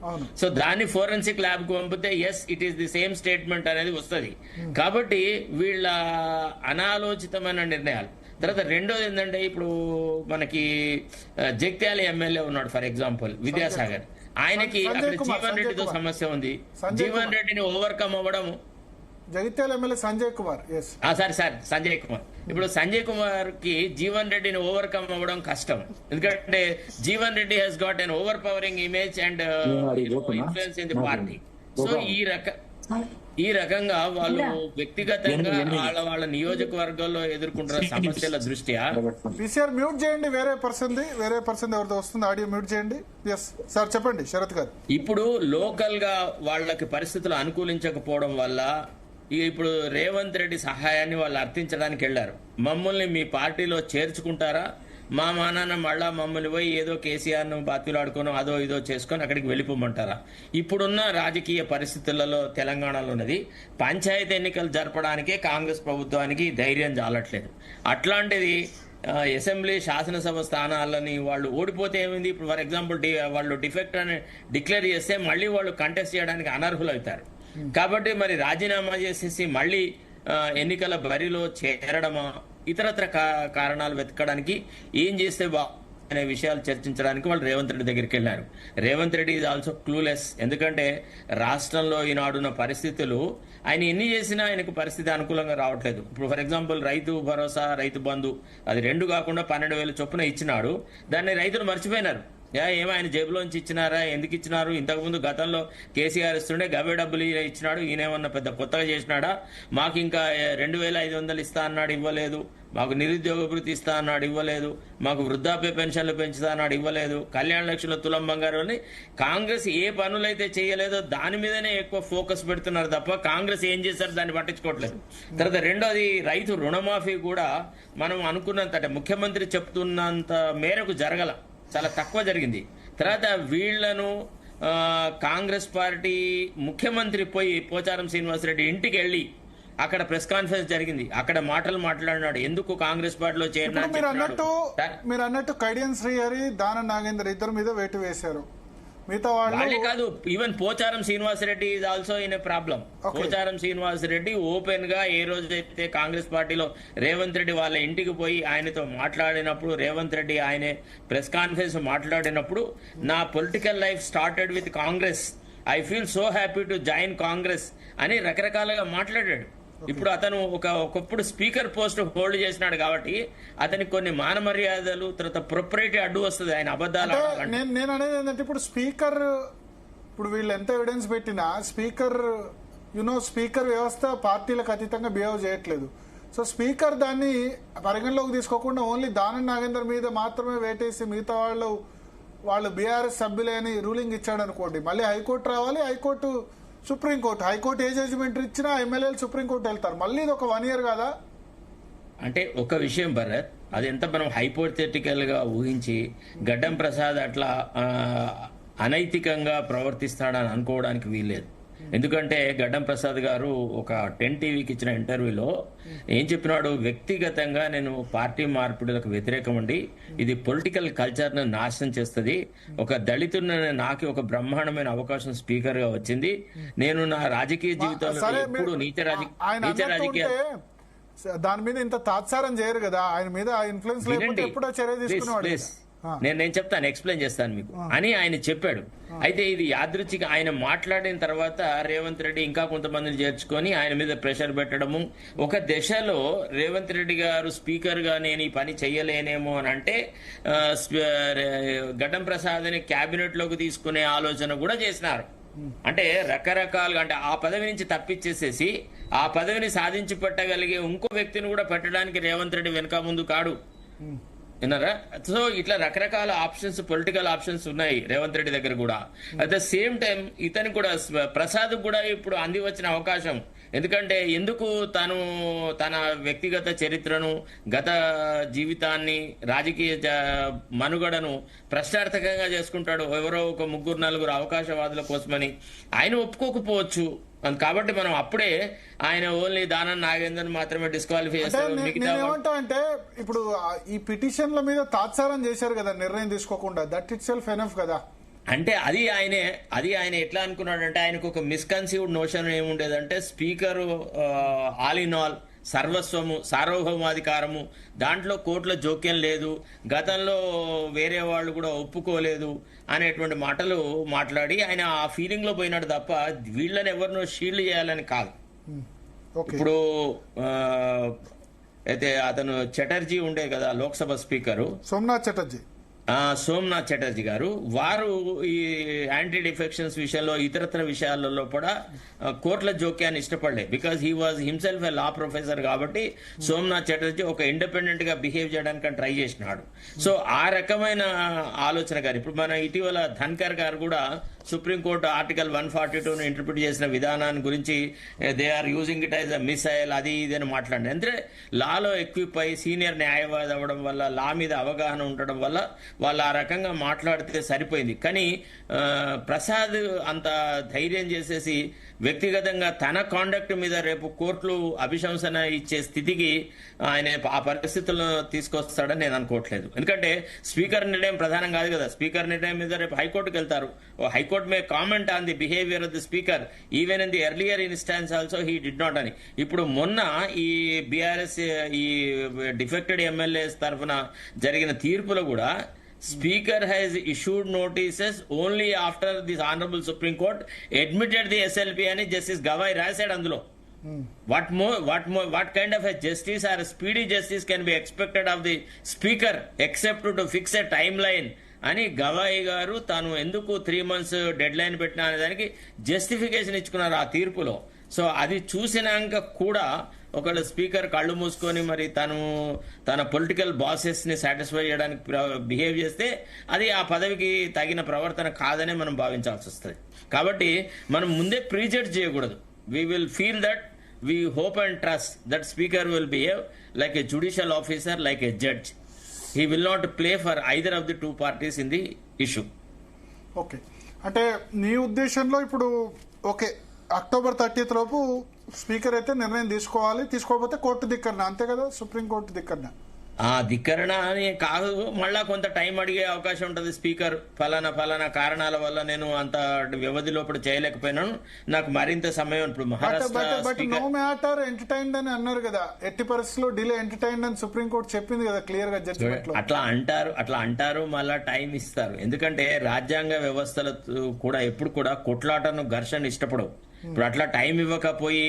సో దాన్ని ఫోరెన్సిక్ ల్యాబ్ కు పంపితే yes it is the same statement అనేది వస్తుంది. కాబట్టి వీళ్ళ అనాలోచితమైన నిర్ణయాలు. తర్వాత రెండోది ఏంటంటే, ఇప్పుడు మనకి జగిత్యాల ఎమ్మెల్యే ఉన్నాడు ఫర్ ఎగ్జాంపుల్ విద్యాసాగర్, ఆయనకి అక్కడ జీవన్ రెడ్డితో సమస్య ఉంది, జీవన్ రెడ్డిని ఓవర్కమ్ అవ్వడం. జగిత్యాల ఎమ్మెల్యే సంజయ్ కుమార్, సంజయ్ కుమార్, ఇప్పుడు సంజయ్ కుమార్ కి జీవన్ రెడ్డిని ఓవర్కమ్ అవ్వడం కష్టం, ఎందుకంటే Jeevan Reddy he's got an overpowering image and influence in the party. So ఈ రకంగా వాళ్ళు వ్యక్తిగతంగా వాళ్ళ నియోజకవర్గాల్లో ఎదుర్కొంటున్న సమస్యల దృష్ట్యా. పీసీఆర్ మ్యూట్ చేయండి, వేరే పర్సన్ ఎవరితో వస్తుంది ఆడియో మ్యూట్ చేయండి. ఎస్ సార్ చెప్పండి శరత్ గారు. ఇప్పుడు లోకల్ గా వాళ్ళకి పరిస్థితులు అనుకూలించకపోవడం వల్ల ఇప్పుడు రేవంత్ రెడ్డి సహాయాన్ని వాళ్ళు అర్థించడానికి వెళ్లారు. మమ్మల్ని మీ పార్టీలో చేర్చుకుంటారా, మా మానాన్న మళ్ళా మమ్మల్ని పోయి ఏదో కేసీఆర్ ను బాతులాడుకోను అదో ఇదో చేసుకొని అక్కడికి వెళ్ళిపోమంటారా? ఇప్పుడున్న రాజకీయ పరిస్థితులలో తెలంగాణలో ఉన్నది పంచాయతీ ఎన్నికలు జరపడానికే కాంగ్రెస్ ప్రభుత్వానికి ధైర్యం చాలట్లేదు. అట్లాంటిది అసెంబ్లీ శాసనసభ స్థానాలని వాళ్ళు ఓడిపోతే ఏమైంది? ఇప్పుడు ఫర్ ఎగ్జాంపుల్ వాళ్ళు డిఫెక్ట్ అని డిక్లేర్ చేస్తే మళ్ళీ వాళ్ళు కంటెస్ట్ చేయడానికి అనర్హులు అవుతారు. కాబట్టి మరి రాజీనామా చేసేసి మళ్ళీ ఎన్నికల బరిలో చేరడమా, ఇతరత్ర కారణాలు వెతకడానికి ఏం చేస్తే అనే విషయాలు చర్చించడానికి వాళ్ళు రేవంత్ రెడ్డి దగ్గరికి వెళ్ళారు. Revanth Reddy is also clueless. ఎందుకంటే రాష్ట్రంలో ఈనాడున్న పరిస్థితులు ఆయన ఎన్ని చేసినా ఆయనకు పరిస్థితి అనుకూలంగా రావట్లేదు. ఇప్పుడు ఫర్ ఎగ్జాంపుల్ రైతు భరోసా, రైతు బంధు అది 2 కాకుండా 12,000 చొప్పున ఇచ్చినాడు. దాన్ని రైతులు మర్చిపోయినారు. ఏమో ఆయన జేబులోంచి ఇచ్చినారా, ఎందుకు ఇచ్చినారు? ఇంతకుముందు గతంలో కేసీఆర్ ఇస్తుండే గవే డబ్బులు ఇచ్చినాడు, ఈయనేమన్నా పెద్ద కొత్తగా చేసినాడా? మాకు ఇంకా 2,500 ఇస్తా అన్నాడు, ఇవ్వలేదు. మాకు నిరుద్యోగ భృతి ఇస్తా అన్నాడు, ఇవ్వలేదు. మాకు వృద్ధాప్య పెన్షన్లు పెంచుతా అన్నాడు, ఇవ్వలేదు. కళ్యాణ లక్ష్మిలో తులం బంగారు అని కాంగ్రెస్ ఏ పనులైతే చేయలేదో దాని మీదనే ఎక్కువ ఫోకస్ పెడుతున్నారు తప్ప కాంగ్రెస్ ఏం చేశారు దాన్ని పట్టించుకోవట్లేదు. తర్వాత రెండోది రైతు రుణమాఫీ కూడా మనం అనుకున్నంత, అంటే ముఖ్యమంత్రి చెప్తున్నంత మేరకు జరగల, చాలా తక్కువ జరిగింది. తర్వాత వీళ్లను కాంగ్రెస్ పార్టీ ముఖ్యమంత్రి పోయి పోచారం శ్రీనివాసరెడ్డి ఇంటికి వెళ్ళి అక్కడ ప్రెస్ కాన్ఫరెన్స్ జరిగింది, అక్కడ మాటలు మాట్లాడినాడు. ఎందుకు కాంగ్రెస్ పార్టీలో చేరినా మీరు అన్నట్టు కడియం శ్రీహరి, దానం నాగేందర్ ఇద్దరు మీద వేటు వేశారు. మిగతా వాళ్ళే కాదు, even Pocharam Srinivasa Reddy is also in a problem. Pocharam Srinivasa Reddy open గా ఏ రోజైతే కాంగ్రెస్ పార్టీలో రేవంత్ రెడ్డి వాళ్ళ ఇంటికి పోయి ఆయనతో మాట్లాడినప్పుడు, రేవంత్ రెడ్డి ఆయనే ప్రెస్ కాన్ఫరెన్స్ మాట్లాడినప్పుడు, నా political life started with Congress, I feel so happy to join Congress అని రకరకాలుగా మాట్లాడాడు. ఇప్పుడు అతను ఒకప్పుడు స్పీకర్ పోస్ట్ హోల్డ్ చేసినాడు కాబట్టి అతనికి కొన్ని మాన మర్యాదలు, తర్వాత ప్రొపరేటీ అడ్డు వస్తుంది ఆయన అబద్ధాలు. నేను అనేది ఏంటంటే ఇప్పుడు స్పీకర్, ఇప్పుడు వీళ్ళు ఎంత ఎవిడెన్స్ పెట్టినా స్పీకర్ స్పీకర్ వ్యవస్థ పార్టీలకు అతీతంగా బిహేవ్ చేయట్లేదు. సో స్పీకర్ దాన్ని పరిగణలోకి తీసుకోకుండా ఓన్లీ దానం నాగేందర్ మీద మాత్రమే వేటేసి మిగతా వాళ్ళు బీఆర్ఎస్ సభ్యులే అని రూలింగ్ ఇచ్చాడు అనుకోండి, మళ్ళీ హైకోర్టు రావాలి, హైకోర్టు సుప్రీంకోర్టు, హైకోర్టు ఏ జడ్జిమెంట్ ఇచ్చినా ఎమ్మెల్యేలు సుప్రీంకోర్టు వెళ్తారు. మళ్ళీ ఇది ఒక 1 year కదా. అంటే ఒక విషయం భరత్, అది ఎంత మనం హైపోథెటికల్ గా ఊహించి గడ్డం ప్రసాద్ అట్లా అనైతికంగా ప్రవర్తిస్తాడని అనుకోవడానికి వీల్లేదు. ఎందుకంటే గడ్డం ప్రసాద్ గారు ఒక 10 టీవీకి ఇచ్చిన ఇంటర్వ్యూలో ఏం చెప్పినాడు, వ్యక్తిగతంగా నేను పార్టీ మార్పిడులకు వ్యతిరేకం అండి, ఇది పొలిటికల్ కల్చర్ ను నాశనం చేస్తుంది. ఒక దళితున్న నాకు ఒక బ్రహ్మాండమైన అవకాశం స్పీకర్ గా వచ్చింది. నేను నా రాజకీయ జీవితంలో ఎప్పుడు నీచ రాజకీయ దాని మీద ఇంత తాత్సారం చేయరు కదా, ఆయన మీద ఇన్ఫ్లుయెన్స్ లేకపోతే ఎప్పుడో చర్య తీసుకునేవాడు. నేను చెప్తాను, ఎక్స్ప్లెయిన్ చేస్తాను మీకు అని ఆయన చెప్పాడు. అయితే ఇది యాదృచ్ఛిక, ఆయన మాట్లాడిన తర్వాత రేవంత్ రెడ్డి ఇంకా కొంతమందిని చేర్చుకొని ఆయన మీద ప్రెషర్ పెట్టడము. ఒక దశలో రేవంత్ రెడ్డి గారు స్పీకర్ గా నేను ఈ పని చెయ్యలేనేమో అని అంటే గడ్డం ప్రసాద్ని క్యాబినెట్ లోకి తీసుకునే ఆలోచన కూడా చేసినారు. అంటే రకరకాలుగా, అంటే ఆ పదవి నుంచి తప్పించేసేసి ఆ పదవిని సాధించి పెట్టగలిగే ఇంకో వ్యక్తిని కూడా పెట్టడానికి రేవంత్ రెడ్డి వెనక ముందు కాడు, విన్నారా? సో ఇట్లా రకరకాల ఆప్షన్స్, పొలిటికల్ ఆప్షన్స్ ఉన్నాయి రేవంత్ రెడ్డి దగ్గర కూడా. అట్ ద సేమ్ టైం ఇతను కూడా, ప్రసాద్ కూడా ఇప్పుడు అంది వచ్చిన అవకాశం. ఎందుకంటే ఎందుకు తను తన వ్యక్తిగత చరిత్రను, గత జీవితాన్ని, రాజకీయ మనుగడను ప్రశ్నార్థకంగా చేసుకుంటాడు ఎవరో ఒక 3-4 అవకాశవాదుల కోసమని. ఆయన ఒప్పుకోకపోవచ్చు, కాబట్టి మనం అప్పుడే ఆయన ఓన్లీ దానం నాగేందర్ మాత్రమే డిస్క్వాలిఫై చేస్తారు. ఏమంటా అంటే ఇప్పుడు ఈ పిటిషన్ల మీద తాత్సారం చేశారు కదా నిర్ణయం తీసుకోకుండా, దట్ ఇట్ సెల్ఫ్ ఎనఫ్ కదా. అంటే అది ఆయన ఎట్లా అనుకున్నాడంటే, ఆయనకు ఒక మిస్కన్సీవ్డ్ నోషన్ ఏముండేదంటే స్పీకర్ ఆల్ ఇన్ ఆల్, సర్వస్వము, సార్వభౌమాధికారము, దాంట్లో కోర్టుల జోక్యం లేదు, గతంలో వేరే వాళ్ళు కూడా ఒప్పుకోలేదు అనేటువంటి మాటలు మాట్లాడి ఆయన ఆ ఫీలింగ్ లో పోయినాడు తప్ప వీళ్ళని ఎవరినో షీల్డ్ చేయాలని కాదు. ఇప్పుడు అయితే అతను చటర్జీ ఉండే కదా లోక్సభ స్పీకరు, సోమనాథ్ చటర్జీ గారు, వారు ఈ యాంటీ డిఫెక్షన్స్ విషయంలో, ఇతరత్ర విషయాలలో కూడా కోర్టుల జోక్యాన్ని ఇష్టపడలే. Because he was himself a law professor కాబట్టి సోమనాథ్ చటర్జీ ఒక ఇండిపెండెంట్ గా బిహేవ్ చేయడానికి ట్రై చేసినాడు. సో ఆ రకమైన ఆలోచన గారు. ఇప్పుడు మన ఇటీవల ధన్కర్ గారు కూడా సుప్రీంకోర్టు ఆర్టికల్ 142 ఇంటర్ప్రిట్ చేసిన విధానాన్ని గురించి they are using it as a missile, అది ఇది అని మాట్లాడారు. అంటే లాలో ఎక్విప్ అయి సీనియర్ న్యాయవాది అవ్వడం వల్ల, లా మీద అవగాహన ఉండడం వల్ల వాళ్ళు ఆ రకంగా మాట్లాడితే సరిపోయింది. కానీ ప్రసాద్ అంత ధైర్యం చేసేసి వ్యక్తిగతంగా తన కాండక్ట్ మీద రేపు కోర్టులు అభిశంసన ఇచ్చే స్థితికి ఆయన ఆ పరిస్థితులను తీసుకొస్తాడని నేను అనుకోవట్లేదు. ఎందుకంటే స్పీకర్ నిర్ణయం ప్రధానం కాదు కదా, స్పీకర్ నిర్ణయం మీద రేపు హైకోర్టుకు వెళ్తారు. High court May comment on the behaviour of the speaker even in the earlier instance also he did not అని. ఇప్పుడు మొన్న ఈ బీఆర్ఎస్ ఈ డిఫెక్టెడ్ ఎమ్మెల్యేస్ తరఫున జరిగిన తీర్పులో కూడా Speaker has issued notices only after this Honorable Supreme Court admitted the SLP అని Justice Gavai రాశాడు అందులో. What kind of a justice or a speedy justice can be expected of the Speaker except to fix a timeline అని గవాయి గారు తాను ఎందుకు 3 months డెడ్ లైన్ పెట్టినా అనే దానికి జస్టిఫికేషన్ ఇచ్చుకున్నారు ఆ తీర్పులో. సో అది చూసినాక కూడా ఒకళ్ళు స్పీకర్ కళ్ళు మూసుకొని మరి తన పొలిటికల్ బాసెస్ ని సాటిస్ఫై చేయడానికి బిహేవ్ చేస్తే అది ఆ పదవికి తగిన ప్రవర్తన కాదనే మనం భావించాల్సి వస్తుంది. కాబట్టి మనం ముందే ప్రీజడ్జ్ చేయకూడదు. We will feel that we hope and trust that speaker will behave like a judicial officer, like a judge. He will not play for either of the two parties in the issue. Okay, అంటే నీ ఉద్దేశంలో ఇప్పుడు ఓకే అక్టోబర్ 30th లోపు స్పీకర్ అయితే నిర్ణయం తీసుకోకపోతే కోర్టు ధిక్కరణ, అంతే కదా, సుప్రీంకోర్టు ధిక్కరణ. ఆ ధిక్కరణ అని కాదు, మళ్ళా కొంత టైం అడిగే అవకాశం ఉంటుంది. స్పీకర్ ఫలానా కారణాల వల్ల నేను అంత వ్యవధి లోపల చేయలేకపోయినాను, నాకు మరింత సమయం. ఇప్పుడు బట్ నో మ్యాటర్ ఎంటర్టైన్డ్ అని అన్నారు కదా, ఎట్టి పరిస్థితుల్లో డిలే ఎంటర్టైన్డ్ అని సుప్రీంకోర్టు చెప్పింది కదా క్లియర్ గా జడ్జిమెంట్ లో. అట్లా అంటారు మళ్ళా టైం ఇస్తారు. ఎందుకంటే రాజ్యాంగ వ్యవస్థలు కూడా ఎప్పుడు కూడా కొట్లాటను, ఘర్షణ ఇష్టపడవు. ఇప్పుడు అట్లా టైం ఇవ్వకపోయి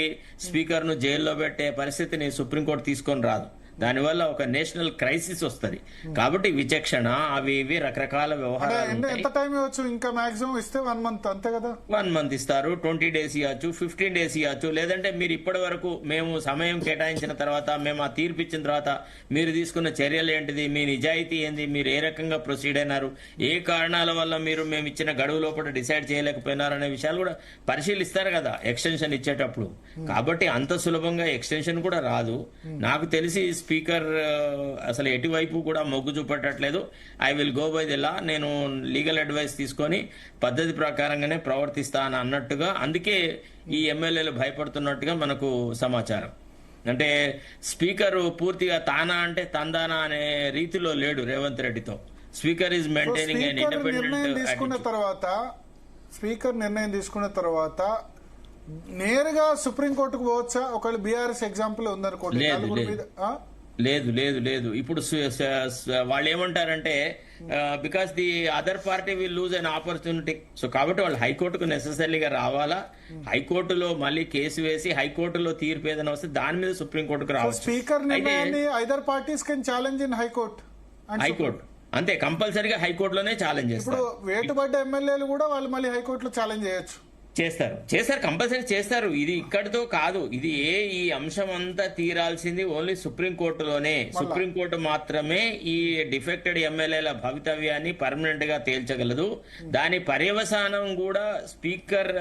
స్పీకర్ ను జైల్లో పెట్టే పరిస్థితిని సుప్రీంకోర్టు తీసుకొని రాదు. దానివల్ల ఒక నేషనల్ క్రైసిస్ వస్తుంది. కాబట్టి విచక్షణ అవి ఇవి రకరకాల వ్యవహారాలు. ఎంత టైం ఇవ్వచ్చు? ఇంకా మాక్సిమం ఇస్తే 1 month, అంతే కదా. 1 month ఇస్తారు, 20 days ఇవ్వచ్చు, 15 days ఇవ్వచ్చు. లేదంటే మీరు ఇప్పటి వరకు మేము సమయం కేటాయించిన తర్వాత, మేము ఆ తీర్పు ఇచ్చిన తర్వాత మీరు తీసుకున్న చర్యలు ఏంటిది, మీ నిజాయితీ ఏంది, మీరు ఏ రకంగా ప్రొసీడ్ అయినారు, ఏ కారణాల వల్ల మీరు మేము ఇచ్చిన గడువు లోపల డిసైడ్ చేయలేకపోయినారు అనే విషయాలు కూడా పరిశీలిస్తారు కదా ఎక్స్టెన్షన్ ఇచ్చేటప్పుడు. కాబట్టి అంత సులభంగా ఎక్స్టెన్షన్ కూడా రాదు. నాకు తెలిసి స్పీకర్ అసలు ఎటువైపు కూడా మొగ్గు చూపెట్టట్లేదు. I will go by the law, నేను లీగల్ అడ్వైస్ తీసుకొని పద్ధతి ప్రకారంగానే ప్రవర్తిస్తా అని అన్నట్టుగా, అందుకే ఈ ఎమ్మెల్యేలు భయపడుతున్నట్టుగా మనకు సమాచారం. అంటే స్పీకర్ పూర్తిగా తానా అంటే తందానా అనే రీతిలో లేడు రేవంత్ రెడ్డితో. Speaker is maintaining and independent. Speaker నిర్ణయం తీసుకున్న తర్వాత నేరుగా సుప్రీంకోర్టుకు పోవచ్చా? ఒకవేళ బీఆర్ఎస్ ఎగ్జాంపుల్ ఉందనుకోండి. లేదు. ఇప్పుడు వాళ్ళు ఏమంటారంటే because the other party will lose an opportunity. So కాబట్టి వాళ్ళు హైకోర్టుకు నెసెసరీగా రావాలా, హైకోర్టులో మళ్ళీ కేసు వేసి హైకోర్టులో తీర్పు ఏదైనా వస్తే దాని మీద సుప్రీంకోర్టుకు రావాలి. స్పీకర్ నిర్ణయాన్ని other parties can challenge in high court. అంతే, కంపల్సరీగా హైకోర్టులోనే ఛాలెంజ్ చేస్తారు. ఇప్పుడు వేటుపడ్డ ఎమ్మెల్యేలు కూడా వాళ్ళు మళ్ళీ హైకోర్టులో ఛాలెంజ్ చేయొచ్చు. చేస్తారు, కంపల్సరీ చేస్తారు. ఇది ఇక్కడితో కాదు, ఇది ఈ అంశం అంతా తీరాల్సింది ఓన్లీ సుప్రీంకోర్టులోనే. సుప్రీంకోర్టు మాత్రమే ఈ డిఫెక్టెడ్ ఎమ్మెల్యేల భవితవ్యాన్ని పర్మనెంట్ గా తేల్చగలదు. దాని పర్యవసానం కూడా స్పీకర్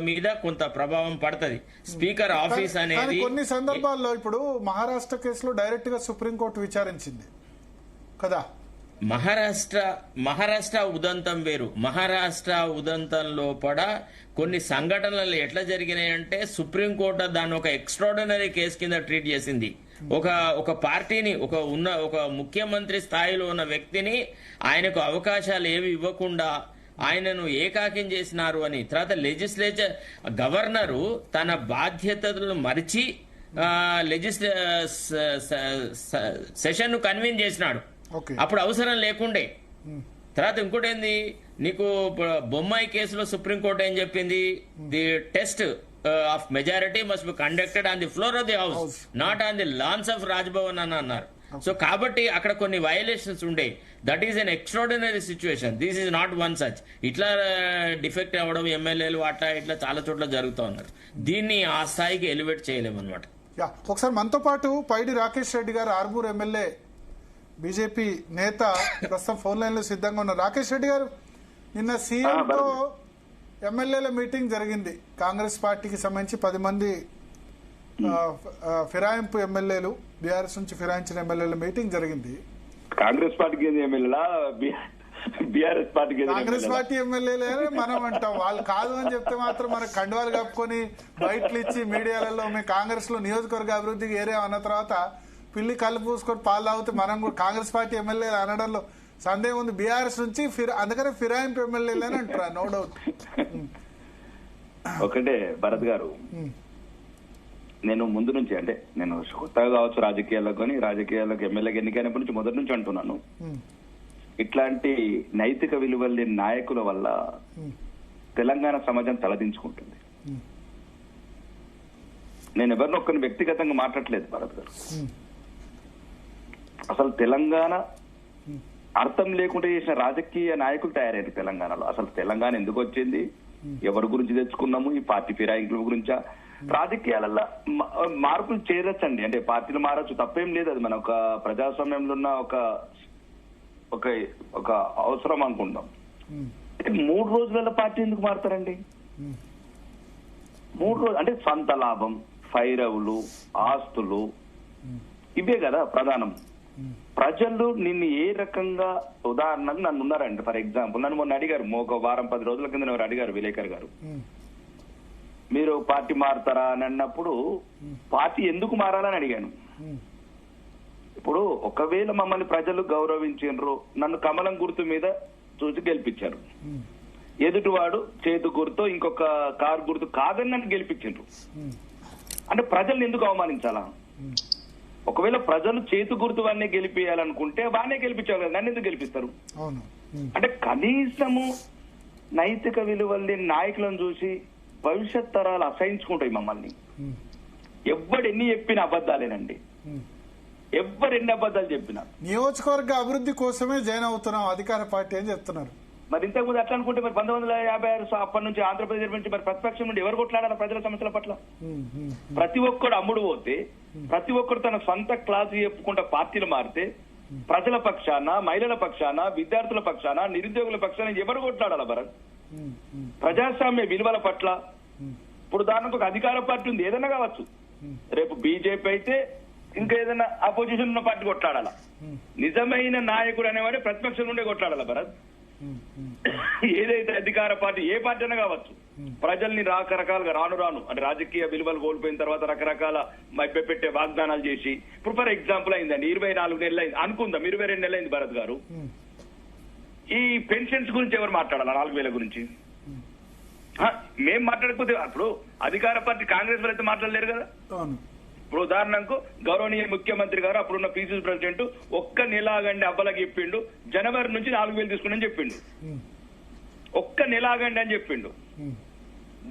మీద కొంత ప్రభావం పడుతుంది. స్పీకర్ ఆఫీస్ అనేది కొన్ని సందర్భాల్లో, ఇప్పుడు మహారాష్ట్ర కేసులో డైరెక్ట్ గా సుప్రీంకోర్టు విచారించింది కదా. మహారాష్ట్ర ఉదంతం వేరు. మహారాష్ట్ర ఉదంతం లోపల కొన్ని సంఘటనలు ఎట్లా జరిగినాయంటే సుప్రీంకోర్టు దాన్ని ఒక ఎక్స్ట్రాడినరీ కేసు కింద ట్రీట్ చేసింది. ఒక పార్టీని, ఒక ముఖ్యమంత్రి స్థాయిలో ఉన్న వ్యక్తిని ఆయనకు అవకాశాలు ఏవి ఇవ్వకుండా ఆయనను ఏకాకిం చేసినారు అని. తర్వాత లెజిస్లేచర్ గవర్నరు తన బాధ్యతలను మరిచి సెషన్ ను కన్వీన్ చేసినాడు. అప్పుడు అవసరం లేకుండే. తర్వాత ఇంకోటి ఏంది, నీకు బొమ్మాయి కేసులో సుప్రీంకోర్టు ఏం చెప్పింది, the test of majority must be conducted on the floor of the house, not on the lawns of Raj Bhavan అని అన్నారు. సో కాబట్టి అక్కడ కొన్ని వయలేషన్స్ ఉండే. That is an extraordinary situation. This is not one such. ఇట్లా డిఫెక్ట్ అవ్వడం ఎమ్మెల్యేలు అట్లా ఇట్లా చాలా చోట్ల జరుగుతూ ఉన్నారు. దీన్ని ఆ స్థాయికి ఎలివేట్ చేయలేము అనమాట. ఒకసారి మనతో పాటు పైడి రాకేష్ రెడ్డి గారు, ఆర్మూర్ ఎమ్మెల్యే, బీజేపీ నేత, ప్రస్తుతం ఫోన్ లైన్ లో సిద్ధంగా ఉన్నారు. రాకేష్ రెడ్డి గారు, నిన్న సీఎంతో ఎమ్మెల్యేల మీటింగ్ జరిగింది. కాంగ్రెస్ పార్టీకి సంబంధించి 10 మంది ఫిరాయింపు ఎమ్మెల్యేలు, బీఆర్ఎస్ నుంచి ఫిరాయించిన ఎమ్మెల్యేల మీటింగ్ జరిగింది. కాంగ్రెస్ పార్టీకి ఎమ్మెల్యేలా, బీఆర్ఎస్ పార్టీకి? కాంగ్రెస్ పార్టీ ఎమ్మెల్యేలే మనం అంటాం. వాళ్ళు కాదు అని చెప్తే మాత్రం మనకు కండువాలు కప్పుకొని బయటలు ఇచ్చి మీడియాలలో మేము కాంగ్రెస్ లో నియోజకవర్గ అభివృద్ధికి ఏరియా అన్న తర్వాత పిల్లి కళ్ళు పూసుకొని పాలు తాగితే మనం కూడా కాంగ్రెస్ పార్టీ ఎమ్మెల్యేలు అనడంలో సందేహం ఉంది. బీఆర్ఎస్ నుంచి అందుకనే ఫిరాయింపు ఎమ్మెల్యేలని అంటారా, నో డౌట్. ఒకటే భరత్ గారు, నేను ముందు నుంచి, అంటే నేను కొత్తగా కావచ్చు రాజకీయాలకు, కానీ రాజకీయాలకు ఎమ్మెల్యేకి ఎన్నికైనప్పటి నుంచి మొదటి నుంచి అంటున్నాను, ఇట్లాంటి నైతిక విలువలు లేని నాయకుల వల్ల తెలంగాణ సమాజం తలదించుకుంటుంది. నేను ఎవరిని ఒక్కరిని వ్యక్తిగతంగా మాట్లాడలేదు భరత్ గారు. అసలు తెలంగాణ అర్థం లేకుండా చేసిన రాజకీయ నాయకులు తయారయ్యారు తెలంగాణలో. అసలు తెలంగాణ ఎందుకు వచ్చింది, ఎవరి గురించి తెచ్చుకున్నాము, ఈ పార్టీ ఫిరాయింపుల గురించా? రాజకీయాలలో మార్పులు చేరొచ్చండి, అంటే పార్టీలు మారచ్చు, తప్పేం లేదు. అది మన ఒక ప్రజాస్వామ్యంలో ఉన్న ఒక అవసరం అనుకుంటాం. 3 రోజులలో పార్టీ ఎందుకు మారుతారండి? 3 రోజులు అంటే సొంత లాభం, ఫైరవులు, ఆస్తులు, ఇవే కదా ప్రధానం. ప్రజలు నిన్ను ఏ రకంగా, ఉదాహరణకు నన్ను ఉన్నారండి, ఫర్ ఎగ్జాంపుల్ నన్ను మొన్న అడిగారు, ఒక వారం 10 రోజుల కింద ఎవరు అడిగారు, విలేకర్ గారు, మీరు పార్టీ మారుతారా అని అన్నప్పుడు పార్టీ ఎందుకు మారాలని అడిగాను. ఇప్పుడు ఒకవేళ మమ్మల్ని ప్రజలు గౌరవించారు, నన్ను కమలం గుర్తు మీద చూసి గెలిపించారు, ఎదుటివాడు చేతు గుర్తు ఇంకొక కారు గుర్తు కాదని నన్ను గెలిపించారు, అంటే ప్రజల్ని ఎందుకు అవమానించాలా? ఒకవేళ ప్రజలు చేతు గుర్తు వాడినే గెలిపియాలనుకుంటే వాడినే గెలిపించారు కదా, నన్ను ఎందుకు గెలిపిస్తారు? అంటే కనీసము నైతిక విలువలు లేని నాయకులను చూసి భవిష్యత్ తరాలు అసహించుకుంటాయి మమ్మల్ని. ఎవ్వడెన్ని చెప్పిన అబద్ధాలేనండి, ఎవ్వరెన్ని అబద్ధాలు చెప్పినా. నియోజకవర్గ అభివృద్ధి కోసమే జాయిన్ అవుతున్నాం అధికార పార్టీ అని చెప్తున్నారు. మరి ఇంతకుముందు అట్లా అనుకుంటే మరి 1956 అప్పటి నుంచి ఆంధ్రప్రదేశ్ నుంచి మరి ప్రతిపక్షం నుండి ఎవరు కొట్లాడాలి ప్రజల సమస్యల పట్ల? ప్రతి ఒక్కడు అమ్ముడు పోతే, ప్రతి ఒక్కరు తన సొంత క్లాసు చెప్పుకుంటా పార్టీలు మారితే ప్రజల పక్షాన, మహిళల పక్షాన, విద్యార్థుల పక్షాన, నిరుద్యోగుల పక్షాన ఎవరు కొట్లాడాల భరత్? ప్రజాస్వామ్య విలువల పట్ల. ఇప్పుడు దానికి ఒక అధికార పార్టీ ఉంది, ఏదైనా కావచ్చు, రేపు బీజేపీ అయితే ఇంకా ఏదైనా అపోజిషన్ ఉన్న పార్టీ కొట్లాడాల. నిజమైన నాయకుడు అనేవాడే ప్రతిపక్షం నుండే కొట్లాడాల భరత్. ఏదైతే అధికార పార్టీ, ఏ పార్టీ అయినా కావచ్చు, ప్రజల్ని రకరకాలుగా రాను అంటే రాజకీయ విలువలు కోల్పోయిన తర్వాత రకరకాల మభ్యపెట్టే వాగ్దానాలు చేసి, ఇప్పుడు ఫర్ ఎగ్జాంపుల్ అయిందండి 24 నెలలు అయింది అనుకుందాం, 22 నెలలు అయింది భరత్ గారు, ఈ పెన్షన్స్ గురించి ఎవరు మాట్లాడాలి? 4,000 గురించి మేం మాట్లాడకపోతే ఇప్పుడు అధికార పార్టీ కాంగ్రెస్ వాళ్ళు అయితే మాట్లాడలేరు కదా. ఇప్పుడు ఉదాహరణకు గౌరవనీయ ముఖ్యమంత్రి గారు అప్పుడున్న పీసీసీ ప్రెసిడెంట్ ఒక్క నెలాగండి అబ్బలకి చెప్పిండు, జనవరి నుంచి 4,000 తీసుకుని చెప్పిండు, ఒక్క నెలాగండి అని చెప్పిండు.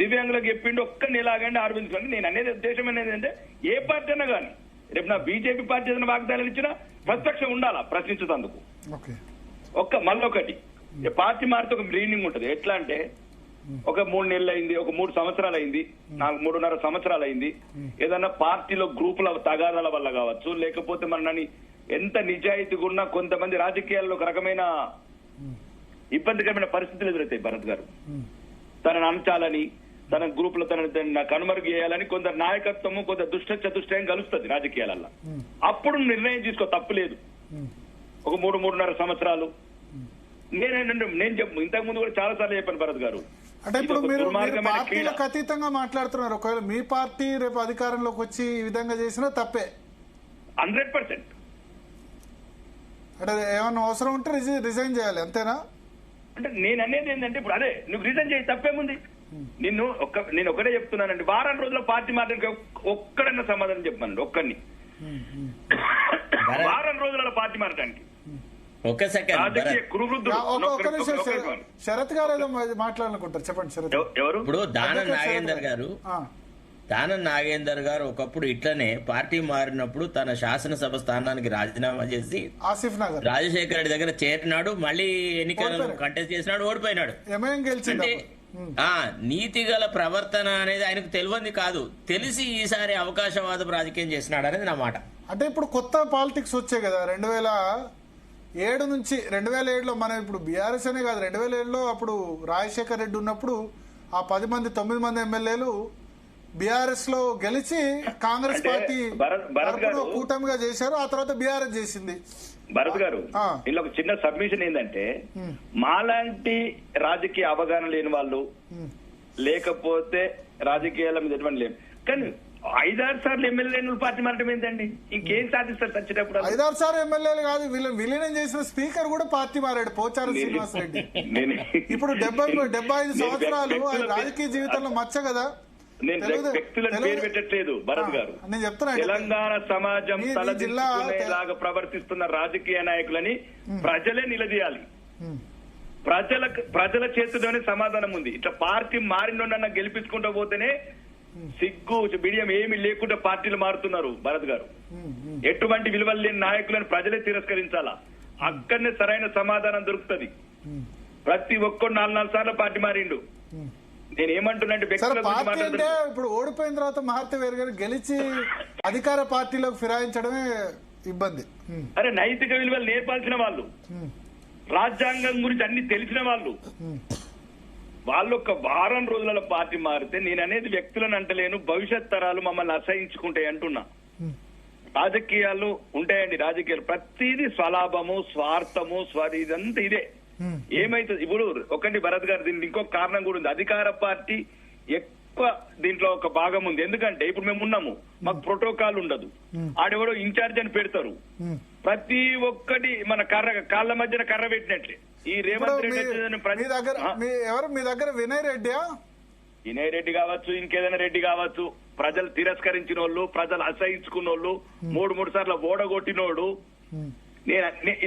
దివ్యాంగులకు చెప్పిండు ఒక్క నెలాగండి 6,000 తీసుకుని. నేను అనేది ఉద్దేశం అనేది అంటే ఏ పార్టీ అయినా కానీ రేపు నా బీజేపీ పార్టీ ఏదైనా వాగ్దానాలు ఇచ్చినా ప్రతిపక్షం ఉండాలా ప్రశ్నించేందుకు. మళ్ళొకటి పార్టీ మారితే ఒక మీనింగ్ ఉంటది. ఎట్లా అంటే ఒక 3 నెలలు అయింది, ఒక 3 సంవత్సరాలు అయింది, 3.5 సంవత్సరాలు అయింది, ఏదన్నా పార్టీలో గ్రూపుల తగాదాల వల్ల కావచ్చు, లేకపోతే మనని ఎంత నిజాయితీగా ఉన్నా కొంతమంది రాజకీయాల్లో ఒక రకమైన ఇబ్బందికరమైన పరిస్థితులు ఎదురవుతాయి భరత్ గారు. తనని అంచాలని, తన గ్రూపులో తన కనుమరుగు చేయాలని కొందరు నాయకత్వము, కొంత చతుష్టయం కలుస్తుంది రాజకీయాలలో. అప్పుడు నిర్ణయం తీసుకో, తప్పులేదు. ఒక 3.5 సంవత్సరాలు నేను చెప్పు, ఇంతకు ముందు కూడా చాలా సార్లు చెప్పాను భరత్ గారు. అంటే ఇప్పుడు మీరు పార్టీలకు అతీతంగా మాట్లాడుతున్నారు. ఒకవేళ మీ పార్టీ రేపు అధికారంలోకి వచ్చి ఈ విధంగా చేసినా తప్పే 100%. అంటే ఏమన్నా అవసరం ఉంటే రిజైన్ చేయాలి, అంతేనా? అంటే నేను అనేది ఏంటంటే ఇప్పుడు అదే నువ్వు రిజైన్ చేయి, తప్పేముంది? నేను ఒకటే చెప్తున్నానండి, వారం రోజుల పార్టీ మాట్లాడితే ఒక్కడన్నా సమాధానం చెప్పానండి, ఒక్కడిని. వారం రోజుల పార్టీ మారడానికి ఒక సెకండ్ శరత్ గారు ఏదో మాట్లాడాలనుకుంటారు, చెప్పండి శరత్. ఎవరు? ఇప్పుడు దానం నాగేందర్ గారు ఒకప్పుడు ఇట్లనే పార్టీ మారినప్పుడు తన శాసనసభ స్థానానికి రాజీనామా చేసి ఆసిఫ్ నగర్ రాజశేఖర రెడ్డి దగ్గర చేరినాడు, మళ్ళీ ఎన్నికలను కంటెస్ట్ చేసినాడు, ఓడిపోయినాడు. అంటే నీతి గల ప్రవర్తన అనేది ఆయనకు తెలియంది కాదు, తెలిసి ఈసారి అవకాశవాద రాజకీయం చేసినాడు అనేది నా మాట. అంటే ఇప్పుడు కొత్త పాలిటిక్స్ వచ్చాయి కదా 2007 నుంచి. 2007లో మనం ఇప్పుడు బీఆర్ఎస్ అనే కాదు, 2007లో అప్పుడు రాజశేఖర రెడ్డి ఉన్నప్పుడు ఆ 9 మంది ఎమ్మెల్యేలు బీఆర్ఎస్ లో గెలిచి కాంగ్రెస్ పార్టీ కూటమిగా చేశారు, ఆ తర్వాత బీఆర్ఎస్ చేసింది. భరత్ గారు ఇలా ఒక చిన్న సబ్మిషన్ ఏంటంటే, మాలాంటి రాజకీయ అవగాహన లేని వాళ్ళు, లేకపోతే రాజకీయాల మీద ఎటువంటి లేవు, కానీ 5-6 సార్లు ఎమ్మెల్యేలు పార్టీ మారడం ఏంటండి? ఇంకేం సాధిస్తారు వచ్చేటప్పుడు? 5-6 సార్లు ఎమ్మెల్యేలు కాదు, విలీనం చేసిన స్పీకర్ కూడా పార్టీ మారాడు, పోచారం శ్రీనివాస్ రెడ్డి. ఇప్పుడు 75 సంవత్సరాలు ఆయన రాజకీయ జీవితంలో మచ్చ కదా. నేను వ్యక్తులను పేరు పెట్టట్లేదు భరత్ గారు. నేను చెప్తున్నా, తెలంగాణ సమాజం తలదించుకునేలాగా ప్రవర్తిస్తున్న రాజకీయ నాయకులని ప్రజలే నిలదీయాలి. ప్రజల చేతిలోనే సమాధానం ఉంది. ఇట్లా పార్టీ మారినోడన్నా గెలిపించుకుంటూ పోతేనే సిగ్గు బిడియం ఏమీ లేకుండా పార్టీలు మారుతున్నారు భరత్ గారు. ఎటువంటి విలువలు లేని నాయకులను ప్రజలే తిరస్కరించాలా, అక్కడనే సరైన సమాధానం దొరుకుతుంది. ప్రతి ఒక్కరు 4 సార్లు పార్టీ మారిండు. నేను ఏమంటున్నా పార్టీ అంటే ఇప్పుడు ఓడిపోయిన తర్వాత మహాత్మవేర్ గారు గెలిచి అధికార పార్టీలోకి ఫిరాయించడమే ఇబ్బంది. అరే నైతిక విలువలు నేర్పాల్సిన వాళ్ళు, రాజ్యాంగం గురించి అన్ని తెలిసిన వాళ్ళు ఒక వారం రోజుల పార్టీ మారితే, నేను అనేది వ్యక్తులను అంటలేను, భవిష్యత్ తరాలు మమ్మల్ని అసహించుకుంటాయి అంటున్నా. రాజకీయాలు ఉంటాయండి, రాజకీయాలు ప్రతిదీ స్వలాభము, స్వార్థము, ఇదంతా ఇదే. ఏమైతుంది ఇప్పుడు ఒకటి భరత్ గారు, దీనికి ఇంకొక కారణం కూడా ఉంది. అధికార పార్టీ ఎక్కువ దీంట్లో ఒక భాగం ఉంది. ఎందుకంటే ఇప్పుడు మేము ఉన్నాము, మాకు ప్రోటోకాల్ ఉండదు. ఆడెవరో ఇన్ఛార్జ్ అని పెడతారు. ప్రతి ఒక్కటి మన కాళ్ళ మధ్యన కర్ర పెట్టినట్లే. ఈ రేవంత్ రెడ్డి ఎవరు మీ దగ్గర వినయ్ రెడ్డి కావచ్చు, ఇంకేదైనా రెడ్డి కావచ్చు, ప్రజలు తిరస్కరించిన వాళ్ళు, ప్రజలు అసహించుకున్న వాళ్ళు, 3 సార్లు ఓడగొట్టినోడు.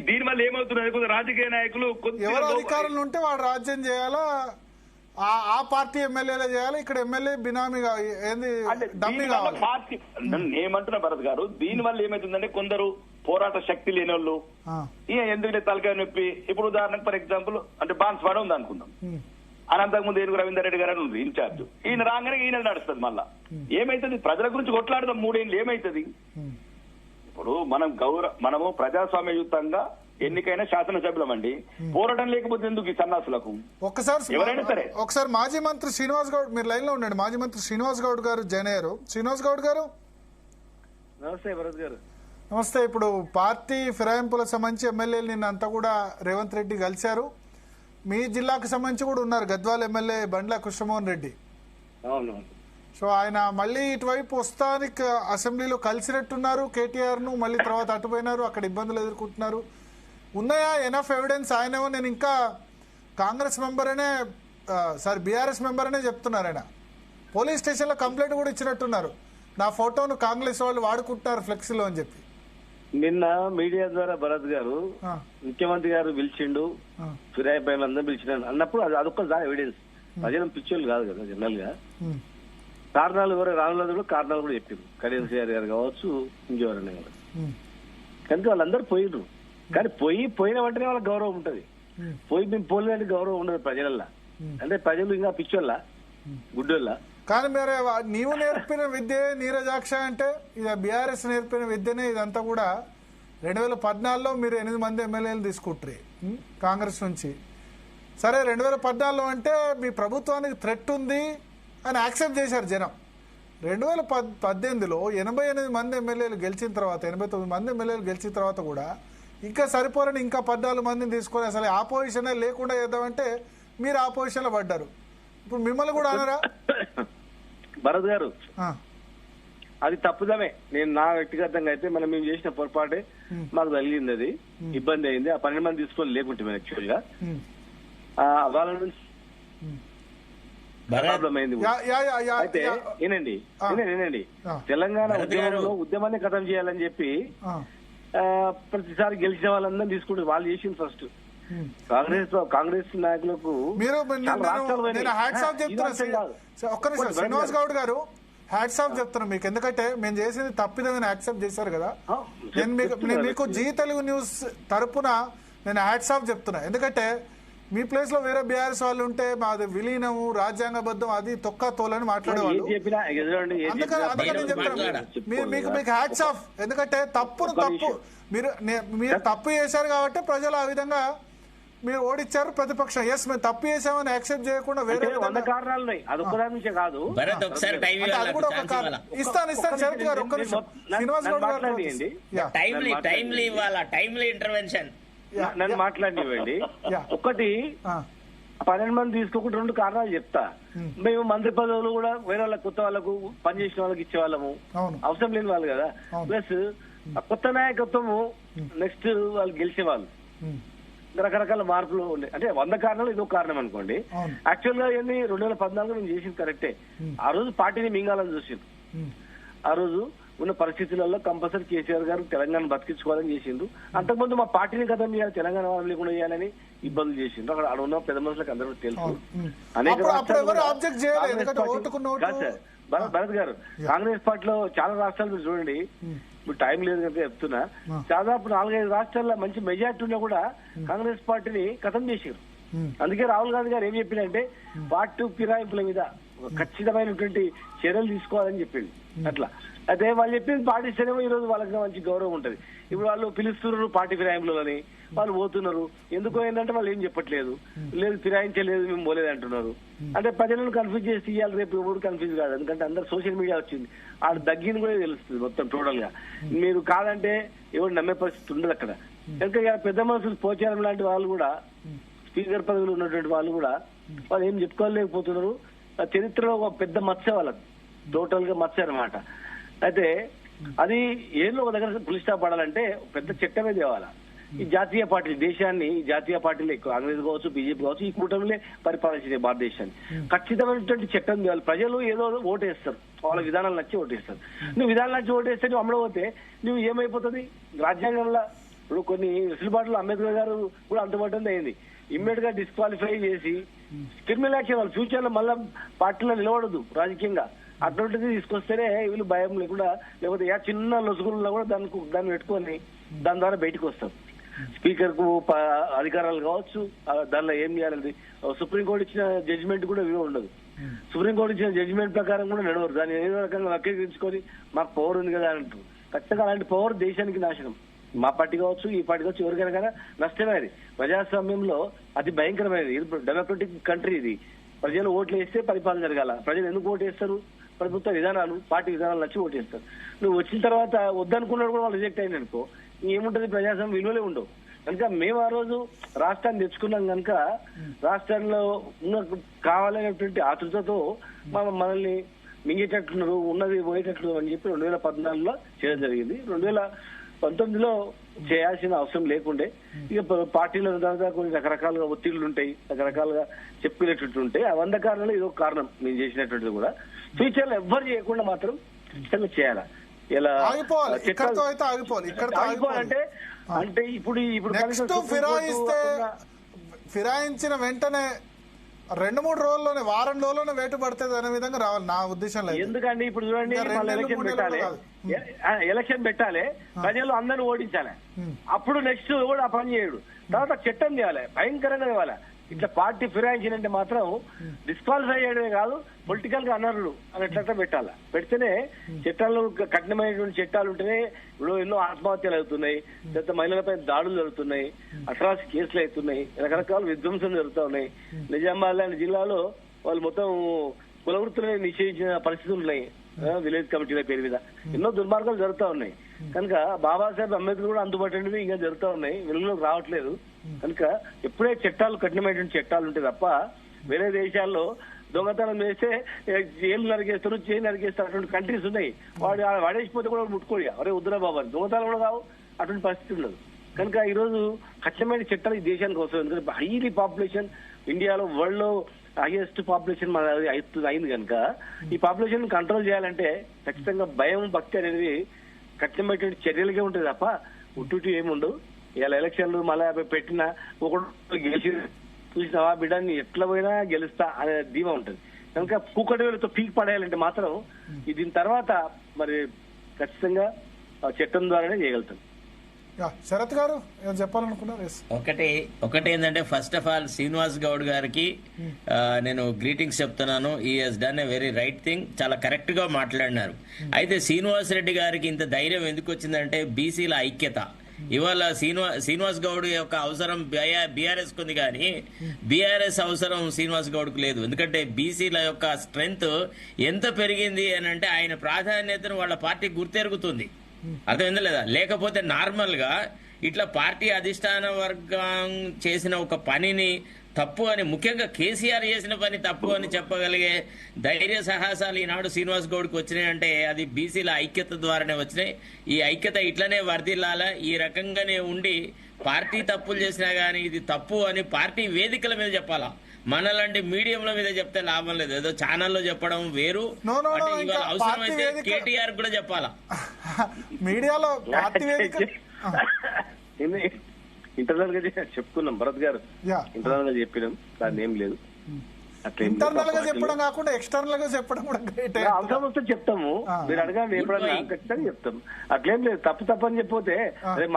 దీని వల్ల ఏమవుతున్నది, రాజకీయ నాయకులు ఎవరు అధికారంలో ఉంటే వాడు రాజ్యం చేయాలా, ఆ పార్టీ ఎమ్మెల్యేలే చేయాలి, ఇక్కడ ఎమ్మెల్యే బినామీ పార్టీ. ఏమంటున్నా భరత్ గారు, దీని వల్ల ఏమైతుందంటే కొందరు పోరాట శక్తి లేని వాళ్ళు ఎందుకంటే తలకాయ నొప్పి. ఇప్పుడు ఉదాహరణకు ఫర్ ఎగ్జాంపుల్ అంటే బాన్స్వాడ ఉంది అనుకుందాం, అనంతకుముందు ఏనుగు రవీందర్ రెడ్డి గారు ఉంది ఇన్ఛార్జ్. ఈయన రాగానే ఈయన నడుస్తుంది. మళ్ళా ఏమైతుంది, ప్రజల గురించి కొట్లాడదాం 3 ఏళ్ళు ఏమైతుంది. ఇప్పుడు మనము ప్రజాస్వామ్యయుతంగా ఎన్నికైన శాసనసభ్యులం అండి. పోరాటం లేకపోతే ఎందుకు ఈ సన్నాసులకు? ఎవరైనా సరే ఒకసారి మాజీ మంత్రి శ్రీనివాస్ గౌడ్ మీరు లైన్ లో ఉండండి. మాజీ మంత్రి శ్రీనివాస్ గౌడ్ గారు జాయిన్ అయ్యారు. శ్రీనివాస్ గౌడ్ గారు నమస్తే. భరత్ గారు నమస్తే. ఇప్పుడు పార్టీ ఫిరాయింపులకు సంబంధించి ఎమ్మెల్యేలు నిన్న అంతా కూడా రేవంత్ రెడ్డి కలిశారు. మీ జిల్లాకు సంబంధించి కూడా ఉన్నారు గద్వాల ఎమ్మెల్యే బండ్ల కృష్ణమోహన్ రెడ్డి. సో ఆయన మళ్ళీ ఇటువైపు వస్తానికి అసెంబ్లీలో కలిసినట్టున్నారు కేటీఆర్ ను, మళ్ళీ తర్వాత అటుపోయినారు, అక్కడ ఇబ్బందులు ఎదుర్కొంటున్నారు. ఉన్నాయా ఎనఫ్ ఎవిడెన్స్? ఆయనేమో నేను ఇంకా కాంగ్రెస్ మెంబర్ అనే బీఆర్ఎస్ మెంబర్ అనే చెప్తున్నారు. ఆయన పోలీస్ స్టేషన్లో కంప్లైంట్ కూడా ఇచ్చినట్టున్నారు, నా ఫోటోను కాంగ్రెస్ వాళ్ళు వాడుకుంటున్నారు ఫ్లెక్సీలో అని చెప్పి. నిన్న మీడియా ద్వారా భరత్ గారు ముఖ్యమంత్రి గారు పిలిచిండు, ఫిరాయింపు అందరూ పిలిచిన అన్నప్పుడు అదొక ఎవిడెన్స్. ప్రజలు పిచ్చోళ్ళు కాదు కదా జనరల్ గా. కారణాలు ఎవరు రానున్నది కూడా కారణాలు కూడా చెప్పారు. కళ్యాణ్ సిఆర్ గారు కావచ్చు, ఇంకెవరైనా గారు. కనుక వాళ్ళందరూ పోయినరు. కానీ పోయిన వెంటనే వాళ్ళకి గౌరవం ఉంటది. మేము పోలేని గౌరవం ఉండదు ప్రజలల్లా. అంటే ప్రజలు ఇంకా పిచ్చోళ్ళ గుడ్డోళ్ళ. కానీ మరి నీవు నేర్పిన విద్య నీరజాక్ష అంటే ఇది బీఆర్ఎస్ నేర్పిన విద్యనే. ఇదంతా కూడా 2014లో మీరు 8 మంది ఎమ్మెల్యేలు తీసుకుంటారు కాంగ్రెస్ నుంచి. సరే 2014లో అంటే మీ ప్రభుత్వానికి థ్రెట్ ఉంది అని యాక్సెప్ట్ చేశారు జనం. 2018లో 88 మంది ఎమ్మెల్యేలు గెలిచిన తర్వాత, 89 మంది ఎమ్మెల్యేలు గెలిచిన తర్వాత కూడా ఇంకా సరిపోరని ఇంకా 14 మందిని తీసుకొని అసలు ఆపోజిషన్ లేకుండా చేద్దామంటే మీరు ఆపోజిషన్లో పడ్డారు. ఇప్పుడు మిమ్మల్ని కూడా అనరా భరత్ గారు? అది తప్పుదమే. నేను నా వ్యక్తిగతంగా అయితే మేము చేసిన పొరపాటే మాకు కలిగింది. అది ఇబ్బంది అయింది. ఆ 12 మంది తీసుకొని లేకుంటే మేము యాక్చువల్ గా వాళ్ళ నుంచి ప్రాబ్లం అయింది. అయితే ఏనండి తెలంగాణ ఉద్యమంలో ఉద్యమాన్ని ఖతం చేయాలని చెప్పి ప్రతిసారి గెలిచిన వాళ్ళందరూ తీసుకుంటారు. వాళ్ళు చేసింది ఫస్ట్ కాంగ్రెస్ నాయకులకు శ్రీనివాస్ గౌడ్ గారు హ్యాట్స్ ఆఫ్ చెప్తున్నాను మీకు. ఎందుకంటే మేము చేసేది తప్పిదని యాక్సెప్ట్ చేశారు కదా. నేను మీకు జీ తెలుగు న్యూస్ తరపున నేను హ్యాట్స్ ఆఫ్ చెప్తున్నా. ఎందుకంటే మీ ప్లేస్ లో వేరే బీఆర్ఎస్ వాళ్ళు ఉంటే మాది విలీనము, రాజ్యాంగబద్ధం, అది తొక్క తోలని మాట్లాడేవాళ్ళు. అందుకని నేను చెప్తాను మీకు హ్యాట్స్ ఆఫ్. ఎందుకంటే తప్పు మీరు తప్పు చేశారు కాబట్టి ప్రజలు ఆ విధంగా మీరు ఓడిచ్చారు. ప్రతిపక్షం ఎస్ మేము తప్పు చేసామని యాక్సెప్ట్ చేయకుండా వేరే కారణాలు కాదు. ఇస్తాను శరత్ గారు ఒక్క నిమిషం. శ్రీనివాస్ గౌడ్ గారు నన్ను మాట్లాడినివ్వండి. ఒకటి 12 మంది తీసుకోకుండా 2 కారణాలు చెప్తా. మేము మంత్రి పదవులు కూడా వేరే వాళ్ళకి, కొత్త వాళ్ళకు, పనిచేసిన వాళ్ళకి ఇచ్చేవాళ్ళము, అవసరం లేని వాళ్ళు కదా. ప్లస్ కొత్త నాయకత్వము నెక్స్ట్ వాళ్ళు గెలిచేవాళ్ళు. రకరకాల మార్పులు ఉన్నాయి. అంటే 100 కారణాలు ఇదో కారణం అనుకోండి. అవును. యాక్చువల్ గా ఏంది 2014 మేము చేసింది కరెక్టే. ఆ రోజు పార్టీని మింగాలని చూసిండు. ఆ రోజు ఉన్న పరిస్థితులలో కంపల్సరీ కేసీఆర్ గారు తెలంగాణ బతికించుకోవాలని చేసిండు. అంతకుముందు మా పార్టీని కథం చేయాలి, తెలంగాణ వాళ్ళు లేకుండా చేయాలని ఇబ్బందులు చేసిండు. అక్కడ ఉన్న పెద్ద మనుషులకు అందరూ తెలుసు. అనేక అప్పుడు ఎవరు రాష్ట్రాలు ఆబ్జెక్ట్ చేయలేదు, కాంగ్రెస్ ఎందుకంటే పార్టీ- ఓటుకు నోటు- కాదు సార్, భరత్ గారు, కాంగ్రెస్ పార్టీలో చాలా రాష్ట్రాలు మీరు చూడండి. ఇప్పుడు టైం లేదు కనుక చెప్తున్నా. దాదాపు 4-5 రాష్ట్రాల్లో మంచి మెజార్టీ ఉన్నా కూడా కాంగ్రెస్ పార్టీని ఖతం చేశారు. అందుకే రాహుల్ గాంధీ గారు ఏం చెప్పిందంటే పార్టీ ఫిరాయింపుల మీద ఖచ్చితమైనటువంటి చర్యలు తీసుకోవాలని చెప్పింది. అట్లా అయితే వాళ్ళు చెప్పింది పాటిస్తేనేమో ఈ రోజు వాళ్ళకి మంచి గౌరవం ఉంటది. ఇప్పుడు వాళ్ళు పిలుస్తున్నారు పార్టీ ఫిరాయింపులని, వాళ్ళు పోతున్నారు. ఎందుకు ఏంటంటే వాళ్ళు ఏం చెప్పట్లేదు, లేదు ఫిరాయించలేదు మేము పోలేదు అంటున్నారు. అంటే ప్రజలను కన్ఫ్యూజ్ చేసి ఇవ్వాలి, రేపు ఎవరు కన్ఫ్యూజ్ కాదు. ఎందుకంటే అందరు సోషల్ మీడియా వచ్చింది, ఆడ దగ్గిని కూడా తెలుస్తుంది మొత్తం టోటల్ గా. మీరు కాదంటే ఎవరు నమ్మే పరిస్థితి ఉండదు అక్కడ. కనుక పెద్ద మనుషులు పోచారం లాంటి వాళ్ళు కూడా, స్పీకర్ పదవిలో ఉన్నటువంటి వాళ్ళు కూడా వాళ్ళు ఏం చెప్పుకోలేకపోతున్నారు. చరిత్రలో ఒక పెద్ద మత్స్య వాళ్ళకి టోటల్ గా మత్స్య అనమాట. అయితే అది ఏదో ఒక దగ్గర పులి స్టాప్ పడాలంటే పెద్ద చట్టమే తేవాలా. ఈ జాతీయ పార్టీలు దేశాన్ని, ఈ జాతీయ పార్టీలు ఎక్కువ కాంగ్రెస్ కావచ్చు, బీజేపీ కావచ్చు, ఈ కూటమిలే పరిపాలించే భారతదేశాన్ని. ఖచ్చితమైనటువంటి చట్టం తేవాలి. ప్రజలు ఏదో ఓటేస్తారు, వాళ్ళ విధానాలు నచ్చి ఓటేస్తారు. నువ్వు విధానాలు నచ్చి ఓటేస్తే నువ్వు అమలవుతే నువ్వు ఏమైపోతుంది? రాజ్యాంగంలో ఇప్పుడు కొన్ని వెసులుబాట్లు అంబేద్కర్ గారు కూడా అంతబట్టింది అయింది. ఇమ్మీడియట్ గా డిస్క్వాలిఫై చేసి క్రిమినల్ యాక్షన్ వాళ్ళు ఫ్యూచర్ లో మళ్ళా పార్టీలో నిలబడదు రాజకీయంగా. అటువంటిది తీసుకొస్తేనే వీళ్ళు భయం లేకుండా, లేకపోతే చిన్న లొసుగుల్లో కూడా దాన్ని పెట్టుకొని దాని ద్వారా బయటకు వస్తారు. స్పీకర్ కు అధికారాలు కావచ్చు, దానిలో ఏం చేయాలండి. సుప్రీంకోర్టు ఇచ్చిన జడ్జిమెంట్ కూడా విలువ ఉండదు. సుప్రీంకోర్టు ఇచ్చిన జడ్జిమెంట్ ప్రకారం కూడా నడవరు. దాన్ని ఏదో రకంగా వక్రీకరించుకొని మాకు పవర్ ఉంది కదా అంటారు. ఖచ్చితంగా అలాంటి పవర్ దేశానికి నాశనం. మా పార్టీ కావచ్చు, ఈ పార్టీ కావచ్చు, ఎవరికైనా నష్టమే. అది ప్రజాస్వామ్యంలో అతి భయంకరమైనది. ఇది డెమోక్రటిక్ కంట్రీ. ఇది ప్రజలు ఓట్లు వేస్తే పరిపాలన జరగాల. ప్రజలు ఎందుకు ఓటు వేస్తారు? ప్రభుత్వ విధానాలు, పార్టీ విధానాలు నచ్చి ఓటేస్తారు. నువ్వు వచ్చిన తర్వాత వద్దనుకున్నాడు కూడా వాళ్ళు రిజెక్ట్ అయింది అనుకో, ఏముంటది? ప్రజాస్వామ్యం విలువలే ఉండవు. కనుక మేము ఆ రోజు రాష్ట్రాన్ని తెచ్చుకున్నాం కనుక రాష్ట్రంలో ఉన్న కావాలనేటువంటి ఆతృతతో మనల్ని మింగేటట్లున్నారు, ఉన్నది పోయేటట్లు అని చెప్పి 2014లో చేయడం జరిగింది. 2019లో చేయాల్సిన అవసరం లేకుండే. ఇక పార్టీల దాదాపు కొన్ని రకరకాలుగా ఒత్తిళ్లు ఉంటాయి, రకరకాలుగా చెప్పుకునేటట్టు ఉంటాయి. ఆ 100 కారణాలు ఇదో కారణం నేను చేసినటువంటిది కూడా. ఫ్యూచర్ లో ఎవ్వరు చేయకుండా మాత్రం ఖచ్చితంగా చేయాలా. ఇలా ఆగిపోవాలంటే అంటే ఇప్పుడు ఫిరాయించిన వెంటనే 2-3 రోజుల్లోనే, వారం రోజుల్లోనే వేటు పడుతుంది అనే విధంగా రావాలి నా ఉద్దేశంలో. ఎందుకండి ఇప్పుడు చూడండి, ఎలక్షన్ పెట్టాలి, ప్రజలు అందరిని ఓడించాలి. అప్పుడు నెక్స్ట్ కూడా ఆ పని చేయడు. తర్వాత చట్టం చేయాలి, భయంకరంగా ఇవ్వాలి. ఇట్లా పార్టీ ఫిరాయించినంటే మాత్రం డిస్క్వాలిఫై చేయడమే కాదు, పొలిటికల్ గా అనర్హులు అనేట్లా పెట్టాలి. పెడితేనే చట్టాలు, కఠినమైనటువంటి చట్టాలు ఉంటేనే. ఇప్పుడు ఎన్నో ఆత్మహత్యలు అవుతున్నాయి, తర్వాత మహిళలపై దాడులు జరుగుతున్నాయి, అట్రాసిటీ కేసులు అవుతున్నాయి, రకరకాల విధ్వంసం జరుగుతూ ఉన్నాయి. నిజామాబాద్ లాంటి జిల్లాలో వాళ్ళు మొత్తం కుల వృత్తులను నిషేధించిన పరిస్థితులు ఉన్నాయి. విలేజ్ కమిటీల పేరు మీద ఎన్నో దుర్మార్గాలు జరుగుతూ ఉన్నాయి. కనుక బాబాసాహెబ్ అంబేద్కర్ కూడా అందుబాటులోవి ఇంకా జరుగుతూ ఉన్నాయి, వెలుగులోకి రావట్లేదు. కనుక ఎప్పుడే చట్టాలు, కఠినమైనటువంటి చట్టాలు ఉంటాయి తప్ప వేరే దేశాల్లో దొంగతనం చేస్తే ఏళ్ళు నరికేస్తారు, చేయి నరికేస్తారు, అటువంటి కంట్రీస్ ఉన్నాయి. వాడేసిపోతే కూడా ముట్టుకోడు, అరే వద్దురా బాబా, దొంగతనం కూడా కావు, అటువంటి పరిస్థితి ఉండదు. కనుక ఈ రోజు ఖచ్చితమైన చట్టాలు ఈ దేశానికి వస్తుంది. ఎందుకంటే హైలీ పాపులేషన్ ఇండియాలో, వరల్డ్ లో హైయెస్ట్ పాపులేషన్ అయింది కనుక ఈ పాపులేషన్ కంట్రోల్ చేయాలంటే ఖచ్చితంగా భయం, భక్తి అనేది ఖచ్చితమైనటువంటి చర్యలకే ఉంటుంది తప్ప ఉట్టుటి ఏముండవు. ఇలా ఎలక్షన్లు మళ్ళీ పెట్టిన ఒకటి గెలిచి చూసినావా బిడ్డని ఎట్లా పోయినా గెలుస్తా అనే ధీమా ఉంటుంది. కనుక కూకటి వేలతో పీక్ పడేయాలంటే మాత్రం దీని తర్వాత మరి ఖచ్చితంగా చట్టం ద్వారానే చేయగలుగుతాం. శరత్ గారు ఏం చెప్పాలనుకున్నారు? ఒకటి ఏంటంటే, first of all Srinivas Goud గారికి నేను గ్రీటింగ్స్ చెప్తున్నాను. ఈ he's done a very right thing, చాలా కరెక్ట్ గా మాట్లాడినారు. అయితే శ్రీనివాస్ రెడ్డి గారికి ఇంత ధైర్యం ఎందుకు వచ్చిందంటే బీసీల ఐక్యత. ఇవాళ శ్రీనివాస్ గౌడ్ యొక్క అవసరం బీఆర్ఎస్ కుంది, కానీ బీఆర్ఎస్ అవసరం శ్రీనివాస్ గౌడ్కు లేదు. ఎందుకంటే బీసీల యొక్క స్ట్రెంగ్త్ ఎంత పెరిగింది అని అంటే ఆయన ప్రాధాన్యతను వాళ్ళ పార్టీ గుర్తెరుగుతుంది. అర్థమైందా లేదా? లేకపోతే నార్మల్ గా ఇట్లా పార్టీ అధిష్టాన వర్గం చేసిన ఒక పనిని తప్పు అని, ముఖ్యంగా కేసీఆర్ చేసిన పని తప్పు అని చెప్పగలిగే ధైర్య సాహసాలు ఈనాడు శ్రీనివాస్ గౌడ్కి వచ్చినాయంటే అది బీసీల ఐక్యత ద్వారానే వచ్చినాయి. ఈ ఐక్యత ఇట్లనే వర్ధిల్లాల. ఈ రకంగానే ఉండి పార్టీ తప్పులు చేసినా గానీ ఇది తప్పు అని పార్టీ వేదికల మీద చెప్పాలా. మనలాంటి మీడియంల మీద చెప్తే లాభం లేదు. ఏదో ఛానల్లో చెప్పడం వేరు. అంటే ఇవాళ అవసరమైతే కేటీఆర్ కూడా చెప్పాలా. మీడియాలో పార్టీ వేదిక ఇంటర్నల్ గా చెప్పుకున్నాం భరత్ గారు, ఇంటర్నల్ గా చెప్పినాం, దాన్ని ఏం లేదు. ఇంటర్నల్ గా చెప్పడం కాకుండా ఎక్స్టర్నల్ గా చెప్పడం కూడా గ్రేట్. అవసరం వస్తే చెప్తాము, మీరు అడగండి, ఎప్పుడన్నా ఖచ్చితంగా చెప్తాం. అట్లేం లేదు, తప్పు అని చెప్పితే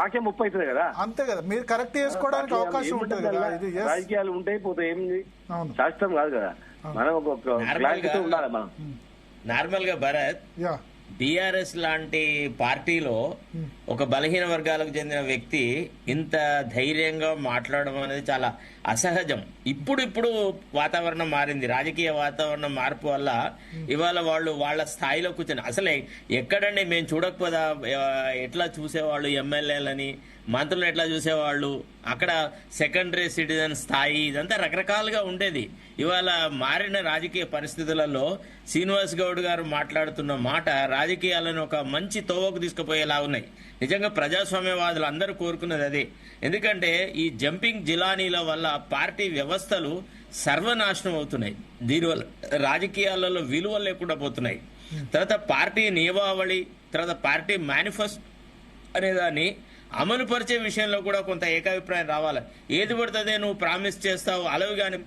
మాకే ముప్పు అవుతుంది కదా. అంతే కదా, మీరు కరెక్ట్ చేసుకోవడానికి అవకాశం ఉంటుంది కదా. రాజకీయాలు ఉంటాయి పోతే ఏమి శాస్త్రం కాదు కదా, మనం ఒక క్లారిటీతో ఉండాలి. మనం నార్మల్ గా భరత్, బీఆర్ఎస్ లాంటి పార్టీలో ఒక బలహీన వర్గాలకు చెందిన వ్యక్తి ఇంత ధైర్యంగా మాట్లాడడం అనేది చాలా అసహజం. ఇప్పుడు వాతావరణం మారింది. రాజకీయ వాతావరణం మార్పు వల్ల ఇవాళ వాళ్ళు వాళ్ళ స్థాయిలో కూర్చొని, అసలే ఎక్కడండి మేము చూడకపోదా ఎట్లా చూసేవాళ్ళు ఎమ్మెల్యేలని, మంత్రులు ఎట్లా చూసేవాళ్ళు, అక్కడ సెకండరీ సిటిజన్ స్థాయి, ఇదంతా రకరకాలుగా ఉండేది. ఇవాళ మారిన రాజకీయ పరిస్థితులలో శ్రీనివాస్ గౌడ్ గారు మాట్లాడుతున్న మాట రాజకీయాలను ఒక మంచి తోవకు తీసుకుపోయేలా ఉన్నాయి. నిజంగా ప్రజాస్వామ్యవాదులు అందరూ కోరుకున్నది అదే. ఎందుకంటే ఈ జంపింగ్ జిలానీల వల్ల పార్టీ వ్యవస్థలు సర్వనాశనం అవుతున్నాయి. దీనివల్ల రాజకీయాలలో విలువలు లేకుండా పోతున్నాయి. తర్వాత పార్టీ నియమావళి, తర్వాత పార్టీ మేనిఫెస్టో అనేదాన్ని అమలు పరిచే విషయంలో కూడా కొంత ఏకాభిప్రాయం రావాలి. ఏది పడుతుందే నువ్వు ప్రామిస్ చేస్తావు, అలవిగాని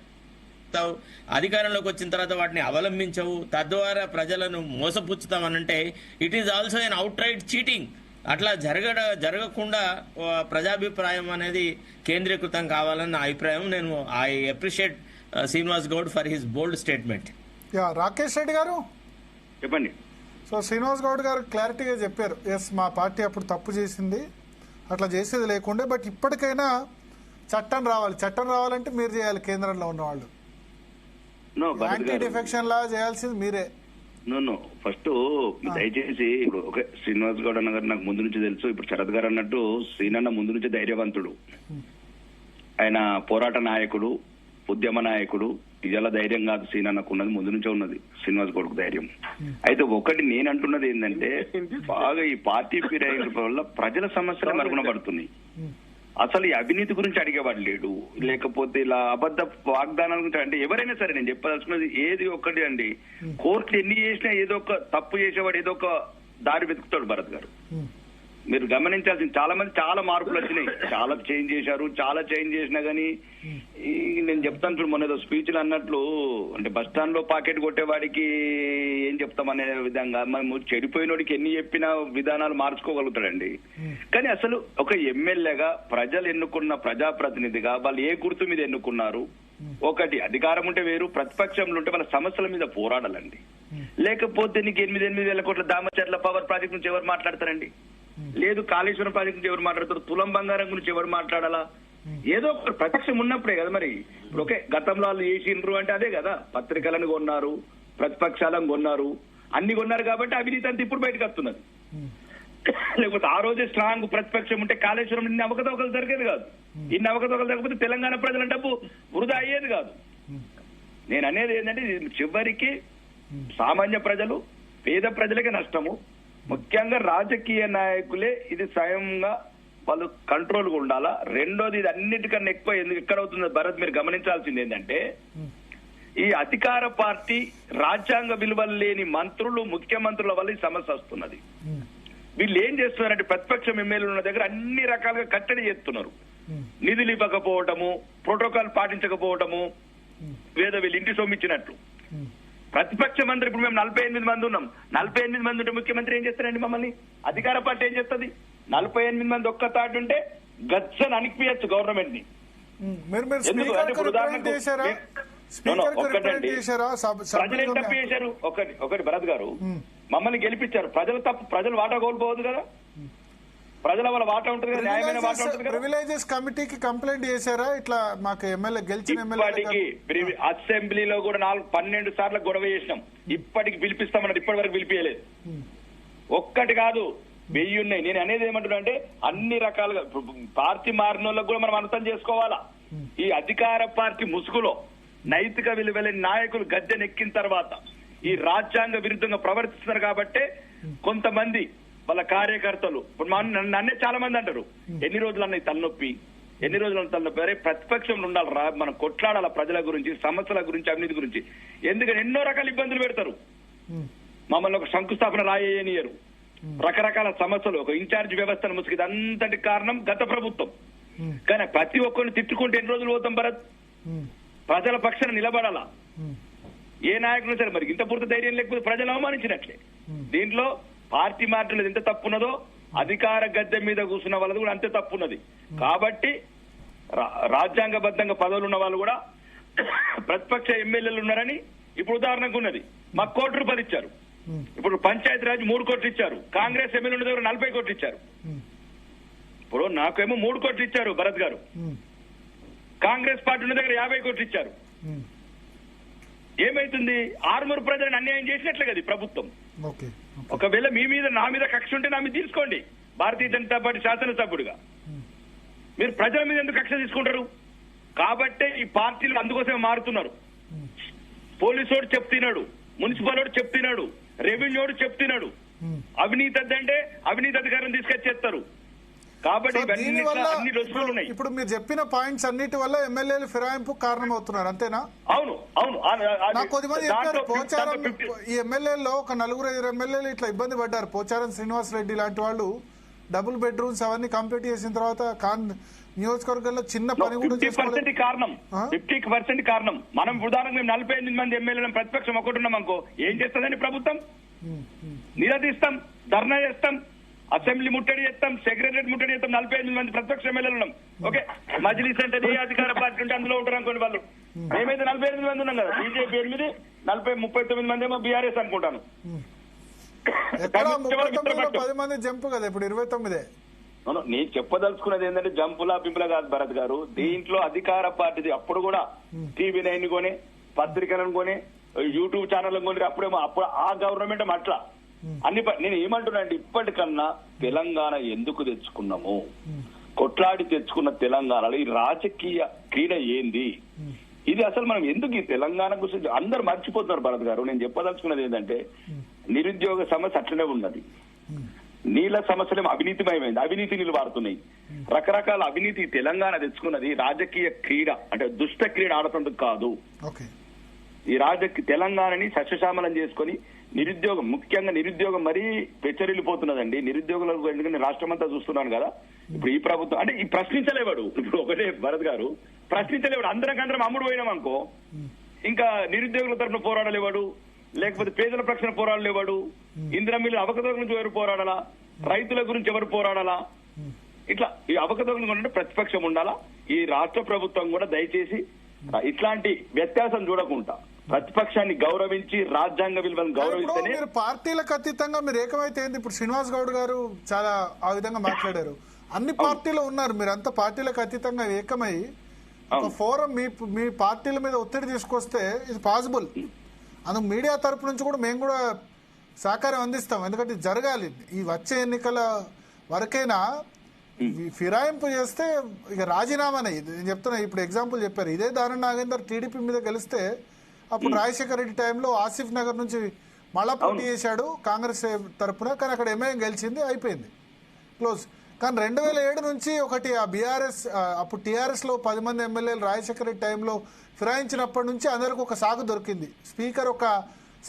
అధికారంలోకి వచ్చిన తర్వాత వాటిని అవలంబించవు, తద్వారా ప్రజలను మోసపుచ్చుతామనంటే it is also an outright cheating. అట్లా జరగకుండా ప్రజాభిప్రాయం అనేది కేంద్రీకృతం కావాలని నా అభిప్రాయం. నేను I appreciate Srinivas Goud for his bold statement. Rakesh Reddy garu చెప్పండి. సో శ్రీనివాస్ గౌడ్ గారు క్లారిటీగా చెప్పారు, ఎస్ మా పార్టీ అప్పుడు తప్పు చేసింది, అట్లా చేసేది లేకుండే, బట్ ఇప్పటికైనా చట్టం రావాలి. చట్టం రావాలంటే మీరు చేయాలి, కేంద్రంలో ఉన్న వాళ్ళు. యాంటీ డిఫెక్షన్ లా చేయాల్సింది మీరే. ఫస్ట్ దయచేసి ఇప్పుడు ఓకే, శ్రీనివాస్ గౌడ్ అన్న గారు నాకు ముందు నుంచి తెలుసు. ఇప్పుడు శరత్ గారు అన్నట్టు శ్రీనన్న ముందు నుంచి ధైర్యవంతుడు, ఆయన పోరాట నాయకుడు, ఉద్యమ నాయకుడు. ఇవాళ ధైర్యం కాదు శ్రీనన్నకు ఉన్నది, ముందు నుంచే ఉన్నది శ్రీనివాస్ గౌడ్కు ధైర్యం. అయితే ఒకటి నేను అంటున్నది ఏంటంటే, బాగా ఈ పార్టీ ఫిరాయింపు వల్ల ప్రజల సమస్యలు మరుగున పడుతున్నాయి. అసలు ఈ అవినీతి గురించి అడిగేవాడు లేడు, లేకపోతే ఇలా అబద్ధ వాగ్దానాల గురించి. అంటే ఎవరైనా సరే నేను చెప్పదలుచుకున్నది ఏది ఒక్కటి అండి, కోర్టులు ఎన్ని చేసినా ఏదో ఒక తప్పు చేసేవాడు ఏదో ఒక దారి వెతుకుతాడు. భరత్ గారు మీరు గమనించాల్సింది, చాలా మంది చాలా మార్పులు వచ్చినాయి, చాలా చేంజ్ చేశారు. చాలా చేంజ్ చేసినా గానీ నేను చెప్తాను చూడు, మొన్న ఏదో స్పీచ్లు అన్నట్లు, అంటే బస్ స్టాండ్ లో పాకెట్ కొట్టేవాడికి ఏం చెప్తామనే విధంగా మనం చెడిపోయినోడికి ఎన్ని చెప్పినా విధానాలు మార్చుకోగలుగుతాడండి. కానీ అసలు ఒక ఎమ్మెల్యేగా ప్రజలు ఎన్నుకున్న ప్రజాప్రతినిధిగా వాళ్ళు ఏ గుర్తు మీద ఎన్నుకున్నారు? ఒకటి అధికారం ఉంటే వేరు, ప్రతిపక్షంలో ఉంటే వాళ్ళ సమస్యల మీద పోరాడాలండి. లేకపోతే నీకు 8,000 కోట్ల దామచర్ల పవర్ ప్రాజెక్ట్ నుంచి ఎవరు మాట్లాడతారండి? లేదు కాళేశ్వరం ప్రాజెక్ట్ నుంచి ఎవరు మాట్లాడతారు? తులం బంగారం గురించి ఎవరు మాట్లాడాలా? ఏదో ఒక ప్రతిపక్షం ఉన్నప్పుడే కదా. మరి ఇప్పుడు ఓకే, గతంలో వాళ్ళు చేసిండ్రు అంటే అదే కదా, పత్రికలను కొన్నారు, ప్రతిపక్షాలను కొన్నారు, అన్ని కొన్నారు కాబట్టి అవినీతి అంతా ఇప్పుడు బయటకు వస్తున్నది. లేకపోతే ఆ రోజే స్ట్రాంగ్ ప్రతిపక్షం ఉంటే కాళేశ్వరం ఇన్ని అవకతవకలు జరిగేది కాదు. ఇన్ని అవకతవకలు జరగకపోతే తెలంగాణ ప్రజల డబ్బు వృధా అయ్యేది కాదు. నేను అనేది ఏంటంటే, చివరికి సామాన్య ప్రజలు, పేద ప్రజలకే నష్టము. ముఖ్యంగా రాజకీయ నాయకులే ఇది స్వయంగా వాళ్ళు కంట్రోల్గా ఉండాలా. రెండోది, ఇది అన్నిటికన్నా ఎక్కువ ఎందుకు ఎక్కడ అవుతుందో భరత్ మీరు గమనించాల్సింది ఏంటంటే, ఈ అధికార పార్టీ రాజ్యాంగ విలువలు లేని మంత్రులు, ముఖ్యమంత్రుల వల్ల ఈ సమస్య వస్తున్నది. వీళ్ళు ఏం చేస్తున్నారంటే, ప్రతిపక్షం ఎమ్మెల్యేలు ఉన్న దగ్గర అన్ని రకాలుగా కట్టడి చేస్తున్నారు. నిధులు ఇవ్వకపోవటము, ప్రోటోకాల్ పాటించకపోవటము, ఏదో వీళ్ళు ఇంటి సొమ్మిచ్చినట్లు. ప్రతిపక్ష మంత్రి ఇప్పుడు మేము 48 మంది ఉన్నాం. 48 మంది ఉంటే ముఖ్యమంత్రి ఏం చేస్తారండి? మమ్మల్ని అధికార పార్టీ ఏం చేస్తుంది? 48 మంది ఒక్క తాటి ఉంటే గచ్చని అనిపియచ్చు గవర్నమెంట్ ని. ఒక్కటండి, ప్రజలు ఏం తప్పు చేశారు? ఒకటి భరత్ గారు, మమ్మల్ని గెలిపించారు, ప్రజలు వాటా కోల్పోవద్దు కదా, ప్రజల వాళ్ళ వాటా ఉంటుంది కదా, న్యాయమైన వాటా ఉంటుంది కదా. ప్రివిలేజెస్ కమిటీకి కంప్లైంట్ చేశారా? ఇట్లా మాకు ఎమ్మెల్యే గెలిచిన ఇప్పటికి అసెంబ్లీలో కూడా 12 సార్లు గొడవ చేసినాం. ఇప్పటికి పిలిపిస్తామన్నది ఇప్పటి వరకు పిలిపియలేదు. ఒక్కటి కాదు, 1000 ఉన్నాయి. నేను అనేది ఏమంటున్నా అంటే, అన్ని రకాలుగా పార్టీ మారిన వాళ్ళకి కూడా మనం అర్థం చేసుకోవాలా. ఈ అధికార పార్టీ ముసుగులో నైతిక విలువలేని నాయకులు గద్దెనెక్కిన తర్వాత ఈ రాజ్యాంగ విరుద్ధంగా ప్రవర్తిస్తున్నారు కాబట్టే కొంతమంది వాళ్ళ కార్యకర్తలు ఇప్పుడు నన్నే చాలా మంది అంటారు, ఎన్ని రోజులు అన్న తలనొప్పి, ఎన్ని రోజులు తలనొప్పి, అరే ప్రతిపక్షంలో ఉండాలరా, మనం కొట్లాడాల ప్రజల గురించి, సమస్యల గురించి, అవినీతి గురించి. ఎందుకంటే ఎన్నో రకాల ఇబ్బందులు పెడతారు. మమ్మల్ని ఒక శంకుస్థాపన రాయనియరు, రకరకాల సమస్యలు, ఒక ఇన్ఛార్జ్ వ్యవస్థను ముసుగు. అంతటి కారణం గత ప్రభుత్వం. కానీ ప్రతి ఒక్కరిని తిట్టుకుంటే ఎన్ని రోజులు పోతాం భరత్? ప్రజల పక్షాన నిలబడాలా. ఏ నాయకులు సరే మరి ఇంత పూర్తి ధైర్యం లేకపోతే ప్రజలు అవమానించినట్లే. దీంట్లో పార్టీ మార్పులు ఎంత తప్పున్నదో అధికార గద్దె మీద కూర్చున్న వాళ్ళది కూడా అంతే తప్పున్నది. కాబట్టి రాజ్యాంగబద్ధంగా పదవులు ఉన్న వాళ్ళు కూడా ప్రతిపక్ష ఎమ్మెల్యేలు ఉన్నారని ఇప్పుడు ఉదాహరణకు ఉన్నది. మాకు ₹1 ఇచ్చారు. ఇప్పుడు పంచాయతీ రాజ్ 3 కోట్లు ఇచ్చారు. కాంగ్రెస్ ఎమ్మెల్యే ఉన్న దగ్గర 40 కోట్లు ఇచ్చారు. ఇప్పుడు నాకేమో 3 కోట్లు ఇచ్చారు భరత్ గారు, కాంగ్రెస్ పార్టీ ఉన్న దగ్గర 50 కోట్లు ఇచ్చారు. ఏమైతుంది? ఆర్మూరు ప్రజలను అన్యాయం చేసినట్లే కదా ప్రభుత్వం. ఒకవేళ మీ మీద నా మీద కక్ష ఉంటే నా మీద తీసుకోండి, భారతీయ జనతా పార్టీ శాసనసభ్యుడిగా. మీరు ప్రజల మీద ఎందుకు కక్ష తీసుకుంటారు? కాబట్టే ఈ పార్టీలు అందుకోసమే మారుతున్నారు. పోలీసోడు చెప్తున్నాడు, మున్సిపల్ వాడు చెప్తున్నాడు, రెవెన్యూ వాడు చెప్తున్నాడు. అవినీతి అంటే అవినీతి అధికారం తీసుకొచ్చేస్తారు. కాబట్టి అన్ని రుసుములు ఉన్నాయి. ఇప్పుడు మీరు చెప్పిన పాయింట్స్ అన్నిటి వల్ల ఎమ్మెల్యేలు ఫిరాయింపు కారణమవుతున్నారు, అంతేనా? అవును అవును. నాకు కొద్దిమంది చెప్పారు పోచారం ఈ ఎమ్మెల్యేలో ఒక 4-5 ఎమ్మెల్యేలు ఇట్లా ఇబ్బంది పడ్డారు. పోచారం శ్రీనివాస్ రెడ్డి లాంటి వాళ్ళు డబుల్ బెడ్రూమ్స్ అవన్నీ కంప్లీట్ చేసిన తర్వాత నియోజకవర్గంలో చిన్న పని కూడా 50% కారణం 50% కారణం. మనం ఉదాహరణకు మేము 48 మంది ఎమ్మెల్యేలను ప్రతిపక్షం ఒకటి ఉన్నాం అనుకో, ఏం చేస్తుందని ప్రభుత్వం? నిలదీస్తాం, ధర్నా చేస్తాం, అసెంబ్లీ ముట్టడి చేస్తాం, సెక్రటరియట్ ముట్టడి చేస్తాం. 48 మంది ప్రతిపక్ష ఎమ్మెల్యేలు ఉన్నాం. ఓకే, మజ్లిస్ అంటే ఏ అధికార పార్టీ ఉంటే అందులో ఉంటారు అనుకోండి వాళ్ళు. మేమైతే 48 మంది ఉన్నాం కదా. బీజేపీ 8, 39 మంది ఏమో బీఆర్ఎస్ అనుకుంటాను. 10 మంది జంపు కదా, ఇప్పుడు 29. నేను చెప్పదలుచుకున్నది ఏంటంటే జంపులా పింపులా కాదు భరత్ గారు. దీంట్లో అధికార పార్టీది అప్పుడు కూడా TV9 కొని, పత్రికలను కొని, యూట్యూబ్ ఛానల్ కొని, అప్పుడు ఆ గవర్నమెంట్ అట్లా అన్ని. నేను ఏమంటున్నా అంటే ఇప్పటికన్నా తెలంగాణ ఎందుకు తెచ్చుకున్నాము? కొట్లాడి తెచ్చుకున్న తెలంగాణలో ఈ రాజకీయ క్రీడ ఏంది? ఇది అసలు మనం ఎందుకు ఈ తెలంగాణ గురించి అందరు మర్చిపోతున్నారు భరత్ గారు. నేను చెప్పదలుచుకున్నది ఏంటంటే నిరుద్యోగ సమస్య అట్లనే ఉన్నది, నీళ్ళ సమస్యలేమో అవినీతిమయమైంది, అవినీతి నీళ్ళు వాడుతున్నాయి, రకరకాల అవినీతి తెలంగాణ తెచ్చుకున్నది. రాజకీయ క్రీడ అంటే దుష్ట క్రీడ ఆడుతుందుకు కాదు. ఈ తెలంగాణని సస్యశ్యామలం చేసుకుని నిరుద్యోగం, ముఖ్యంగా నిరుద్యోగం మరీ పెచ్చరిల్లిపోతున్నదండి. నిరుద్యోగులకు ఎందుకంటే రాష్ట్రం అంతా చూస్తున్నాను కదా. ఇప్పుడు ఈ ప్రభుత్వం అంటే ఈ ప్రశ్నించలేవాడు. ఇప్పుడు ఒకటే భరత్ గారు, ప్రశ్నించలేవాడు. అందరం అమ్ముడు పోయినాం అనుకో, ఇంకా నిరుద్యోగుల తరఫున పోరాడలేవాడు, లేకపోతే పేదల పక్షాన పోరాడలేవాడు, ఇందిరా మిల్లు అవకతవకల నుంచి ఎవరు పోరాడాలా, రైతుల గురించి ఎవరు పోరాడాలా, ఇట్లా ఈ అవకతవకలు అంటే ప్రతిపక్షం ఉండాలా. ఈ రాష్ట్ర ప్రభుత్వం కూడా దయచేసి ఇట్లాంటి వ్యత్యాసం చూడకుండా ప్రతిపక్షాన్ని గౌరవించి రాజ్యాంగ విలువలను గౌరవిస్తేనే. మీరు పార్టీలకు అతీతంగా మీరు ఏకమైతే ఏంది? ఇప్పుడు శ్రీనివాస్ గౌడ్ గారు చాలా ఆ విధంగా మాట్లాడారు. అన్ని పార్టీలో ఉన్నారు, మీరు అంత పార్టీలకు అతీతంగా ఏకమై ఒక ఫోరం మీ పార్టీల మీద ఒత్తిడి తీసుకొస్తే ఇది పాసిబుల్. అందుకు మీడియా తరపు నుంచి కూడా మేము కూడా సహకారం అందిస్తాం. ఎందుకంటే జరగాలి. ఈ వచ్చే ఎన్నికల వరకైనా ఫిరాయింపు చేస్తే ఇక రాజీనామానే. నేను చెప్తున్నా, ఇప్పుడు ఎగ్జాంపుల్ చెప్పారు, ఇదే దారుణ నాగేందర్ టీడీపీ మీద గెలిస్తే అప్పుడు రాజశేఖర రెడ్డి టైంలో ఆసిఫ్ నగర్ నుంచి మళ్ళా పోటీ చేశాడు కాంగ్రెస్ తరఫున, కానీ అక్కడ ఎంఐఎం గెలిచింది, అయిపోయింది, క్లోజ్. కానీ 2007 నుంచి ఒకటి ఆ బీఆర్ఎస్, అప్పుడు టీఆర్ఎస్ లో 10 మంది ఎమ్మెల్యేలు రాజశేఖర రెడ్డి టైంలో ఫిరాయించినప్పటి నుంచి అందరికి ఒక సాగు దొరికింది, స్పీకర్ 1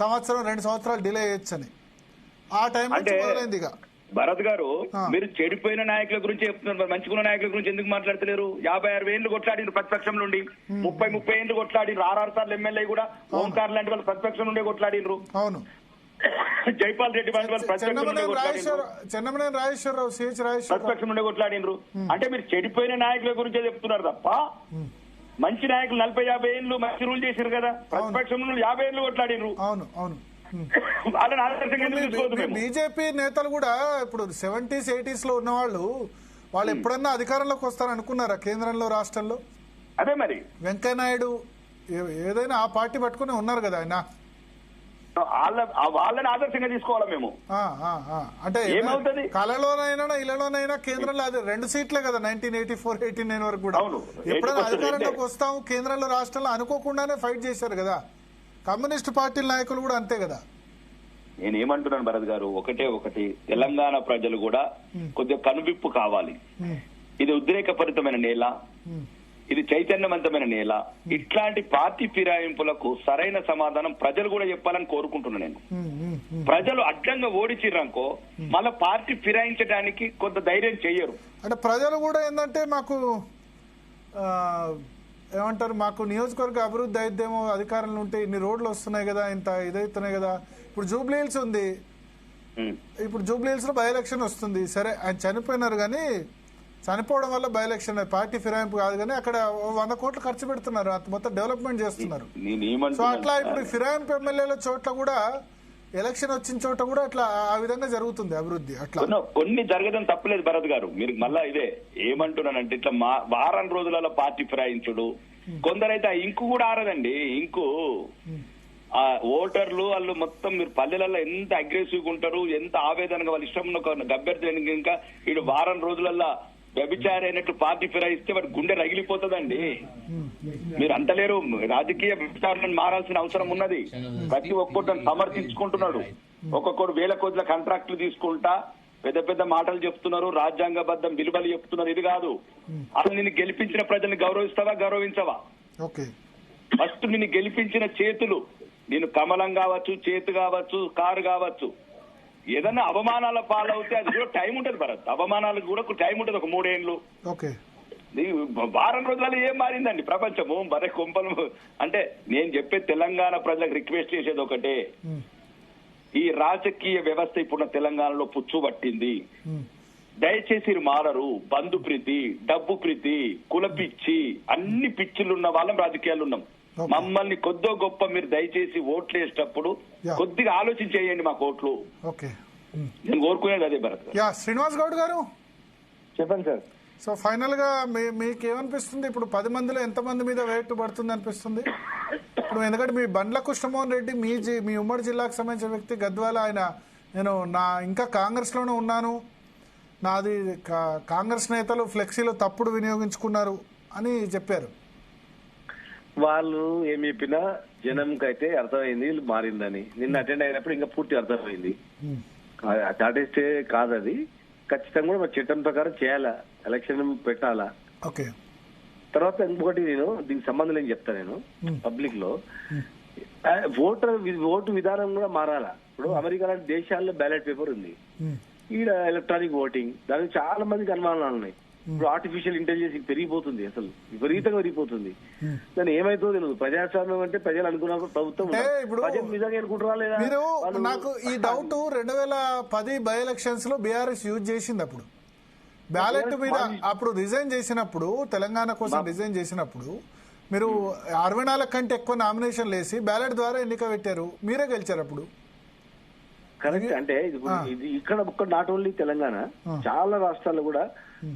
సంవత్సరం 2 సంవత్సరాలు డిలే చేయొచ్చని. ఆ టైం నుంచి మొదలైంది. ఇక భరత్ గారు, మీరు చెడిపోయిన నాయకుల గురించి చెప్తున్నారు, మరి మంచిగున్న నాయకుల గురించి ఎందుకు మాట్లాడతలేరు? 56 ఏళ్ళు కొట్లాడిన ప్రతిపక్షం నుండి, 30 ఏళ్ళు కొట్లాడిన 6 సార్లు ఎమ్మెల్యే కూడా ఓంకార్ లాంటి వాళ్ళు ప్రతిపక్షం నుండే కొట్లాడినరు. అవును, జైపాల్ రెడ్డి లాంటి వాళ్ళు ప్రతిపక్షం నుండే కొట్లాడినరు, చెన్నమనేని రాజేశ్వరరావు ప్రతిపక్షం నుండే కొట్లాడినరు. అంటే మీరు చెడిపోయిన నాయకుల గురించే చెప్తున్నారు తప్ప మంచి నాయకులు 40-50 ఏళ్ళు మంచి రూల్ చేశారు కదా, ప్రతిపక్షం నుండి 50 ఏళ్ళు కొట్లాడినరు. అవును అవును. బీజేపీ నేతలు కూడా ఇప్పుడు 70s 80s లో ఉన్న వాళ్ళు ఎప్పుడన్నా అధికారంలోకి వస్తారనుకున్నారా కేంద్రంలో, రాష్ట్రంలో? అదే మరి వెంకయ్య నాయుడు ఏదైనా ఆ పార్టీ పట్టుకుని ఉన్నారు కదా ఆయన. వాళ్ళని ఆదర్శంగా తీసుకోవాలా మేము. అంటే ఏమవుతుంది? కళలోనైనా ఇళ్లలోనైనా కేంద్రంలో అది 2 సీట్లే కదా 1984-89 వరకు కూడా. అవును. ఎప్పుడైనా అధికారంలోకి వస్తాము కేంద్రంలో రాష్ట్రంలో అనుకోకుండానే ఫైట్ చేశారు కదా. కమ్యూనిస్ట్ పార్టీ నాయకులు కూడా అంతే కదా. నేనేమంటున్నాను భరత్ గారు, ఒకటి తెలంగాణ ప్రజలు కూడా కొద్దిగా కనువిప్పు కావాలి. ఇది ఉద్రేకపరితమైన నేల, ఇది చైతన్యవంతమైన నేల. ఇట్లాంటి పార్టీ ఫిరాయింపులకు సరైన సమాధానం ప్రజలు కూడా చెప్పాలని కోరుకుంటున్నాను నేను. ప్రజలు అడ్డంగా ఓడిచిర్రనుకో మళ్ళా పార్టీ ఫిరాయించడానికి కొంత ధైర్యం చెయ్యరు. అంటే ప్రజలు కూడా ఏంటంటే మాకు ఏమంటారు, మాకు నియోజకవర్గ అభివృద్ధి అయిద్దేమో అధికారంలో ఉంటే, ఇన్ని రోడ్లు వస్తున్నాయి కదా, ఇంత ఇదవుతున్నాయి కదా. ఇప్పుడు జూబ్లీ హిల్స్ ఉంది, ఇప్పుడు జూబ్లీ హిల్స్ లో బై ఎలక్షన్ వస్తుంది. సరే ఆయన చనిపోయినారు కానీ చనిపోవడం వల్ల బై ఎలక్షన్ పార్టీ ఫిరాయింపు కాదు కానీ అక్కడ 100 కోట్లు ఖర్చు పెడుతున్నారు, మొత్తం డెవలప్మెంట్ చేస్తున్నారు. సో అట్లా ఇప్పుడు ఫిరాయింపు ఎమ్మెల్యేల చోట్ల కూడా ఎలక్షన్ వచ్చిన చోట కూడా అట్లా ఆ విధంగా జరుగుతుంది అభివృద్ధి. అట్లా కొన్ని జరగడం తప్పలేదు భరత్ గారు. మీరు మళ్ళా ఇదే ఏమంటున్నానంటే ఇట్లా వారం రోజులలో పార్టీ ఫిరాయించుడు, కొందరైతే ఆ ఇంకు కూడా ఆరదండి. ఇంకు ఆ ఓటర్లు వాళ్ళు మొత్తం మీరు పల్లెలలో ఎంత అగ్రెసివ్గా ఉంటారు, ఎంత ఆవేదనగా వాళ్ళ ఇష్టం ఉన్న గబ్బెర్తి ఇంకా వీడు వారం రోజులల్లో వ్యభిచారి అయినట్టు పార్టీ ఫిరాయిస్తే వాడి గుండె రగిలిపోతుందండి. మీరు అంటలేరు, రాజకీయ వ్యభిచారాలను మారాల్సిన అవసరం ఉన్నది. ప్రతి ఒక్కరు సమర్థించుకుంటున్నాడు. ఒక్కొక్కరు 1000 కోట్ల కాంట్రాక్టులు తీసుకుంటా పెద్ద పెద్ద మాటలు చెప్తున్నారు, రాజ్యాంగబద్ధం విలువలు చెప్తున్నారు. ఇది కాదు. అసలు నిన్ను గెలిపించిన ప్రజల్ని గౌరవిస్తావా, గౌరవించవా? ఫస్ట్ నిన్ను గెలిపించిన చేతులు, నేను కమలం కావచ్చు, చేతు కావచ్చు, కారు కావచ్చు, ఏదన్నా అవమానాల పాలవుతే అది కూడా టైం ఉంటుంది భరత్. అవమానాలకు కూడా టైం ఉంటుంది, ఒక 3 ఏళ్ళు. వారం రోజులలో ఏం మారిందండి ప్రపంచము? మరే కొంపలు. అంటే నేను చెప్పే తెలంగాణ ప్రజలకు రిక్వెస్ట్ చేసేది ఒకటే, ఈ రాజకీయ వ్యవస్థ ఇప్పుడు తెలంగాణలో పుచ్చు పట్టింది. దయచేసి మారరు. బంధు ప్రీతి, డబ్బు ప్రీతి, కుల పిచ్చి, అన్ని పిచ్చిలున్న వాళ్ళం రాజకీయాలు ఉన్నాం. మమ్మల్ని కొద్దో గొప్ప మీరు దయచేసి ఓట్లు వేసేటప్పుడు కొద్దిగా ఆలోచించేయండి మాకు ఓట్లు. నేను కోరుకునేది అదే భరత్. శ్రీనివాస్ గౌడ్ గారు చెప్పండి సార్. సో ఫైనల్ గా మీకేమనిపిస్తుంది, ఇప్పుడు 10 మందిలో ఎంత మంది మీద వెయిట్ పడుతుంది అనిపిస్తుంది ఇప్పుడు? ఎందుకంటే మీ బండ్ల కృష్ణమోహన్ రెడ్డి మీ ఉమ్మడి జిల్లాకు సంబంధించిన వ్యక్తి, గద్వాల, ఆయన నేను ఇంకా కాంగ్రెస్ లోనే ఉన్నాను, నాది కాంగ్రెస్ నేతలు ఫ్లెక్సీలో తప్పుడు వినియోగించుకున్నారు అని చెప్పారు. వాళ్ళు ఏం చెప్పినా జనంకైతే అర్థమైంది మారిందని. నిన్న అటెండ్ అయినప్పుడు ఇంకా పూర్తి అర్థమైంది. దాటేస్తే కాదది, ఖచ్చితంగా కూడా చట్టం ప్రకారం చేయాలా, ఎలక్షన్ పెట్టాలా. తర్వాత ఇంకొకటి నేను దీనికి సంబంధం ఏం చెప్తా, నేను పబ్లిక్ లో ఓటు విధానం కూడా మారాలా. ఇప్పుడు అమెరికా లాంటి దేశాల్లో బ్యాలెట్ పేపర్ ఉంది, ఈడ ఎలక్ట్రానిక్ ఓటింగ్, దానికి చాలా మందికి అనుమానాలు ఉన్నాయి. ఇప్పుడు ఆర్టిఫిషియల్ ఇంటెలిజెన్స్ పెరిగిపోతుంది, అసలు విపరీతంగా పెరిగిపోతుంది. దాన్ని ఏమైతుందో తెలియదు. ప్రజాస్వామ్యం అంటే ప్రజలు అనుకున్న ప్రభుత్వం నిజంగా అనుకుంటారా లేదా? మీరు నాకు ఈ డౌట్, 2010 బై ఎలక్షన్స్ లో బీఆర్ఎస్ యూజ్ చేసింది. అప్పుడు బ్యాలెట్ మీద అప్పుడు రిజైన్ చేసినప్పుడు, తెలంగాణ కోసం రిజైన్ చేసినప్పుడు మీరు 64 కంటే ఎక్కువ నామినేషన్లు వేసి బ్యాలెట్ ద్వారా ఎన్నిక పెట్టారు, మీరే గెలిచారు అప్పుడు. కరెక్ట్. అంటే ఇది ఇక్కడ నాట్ ఓన్లీ తెలంగాణ, చాలా రాష్ట్రాల్లో కూడా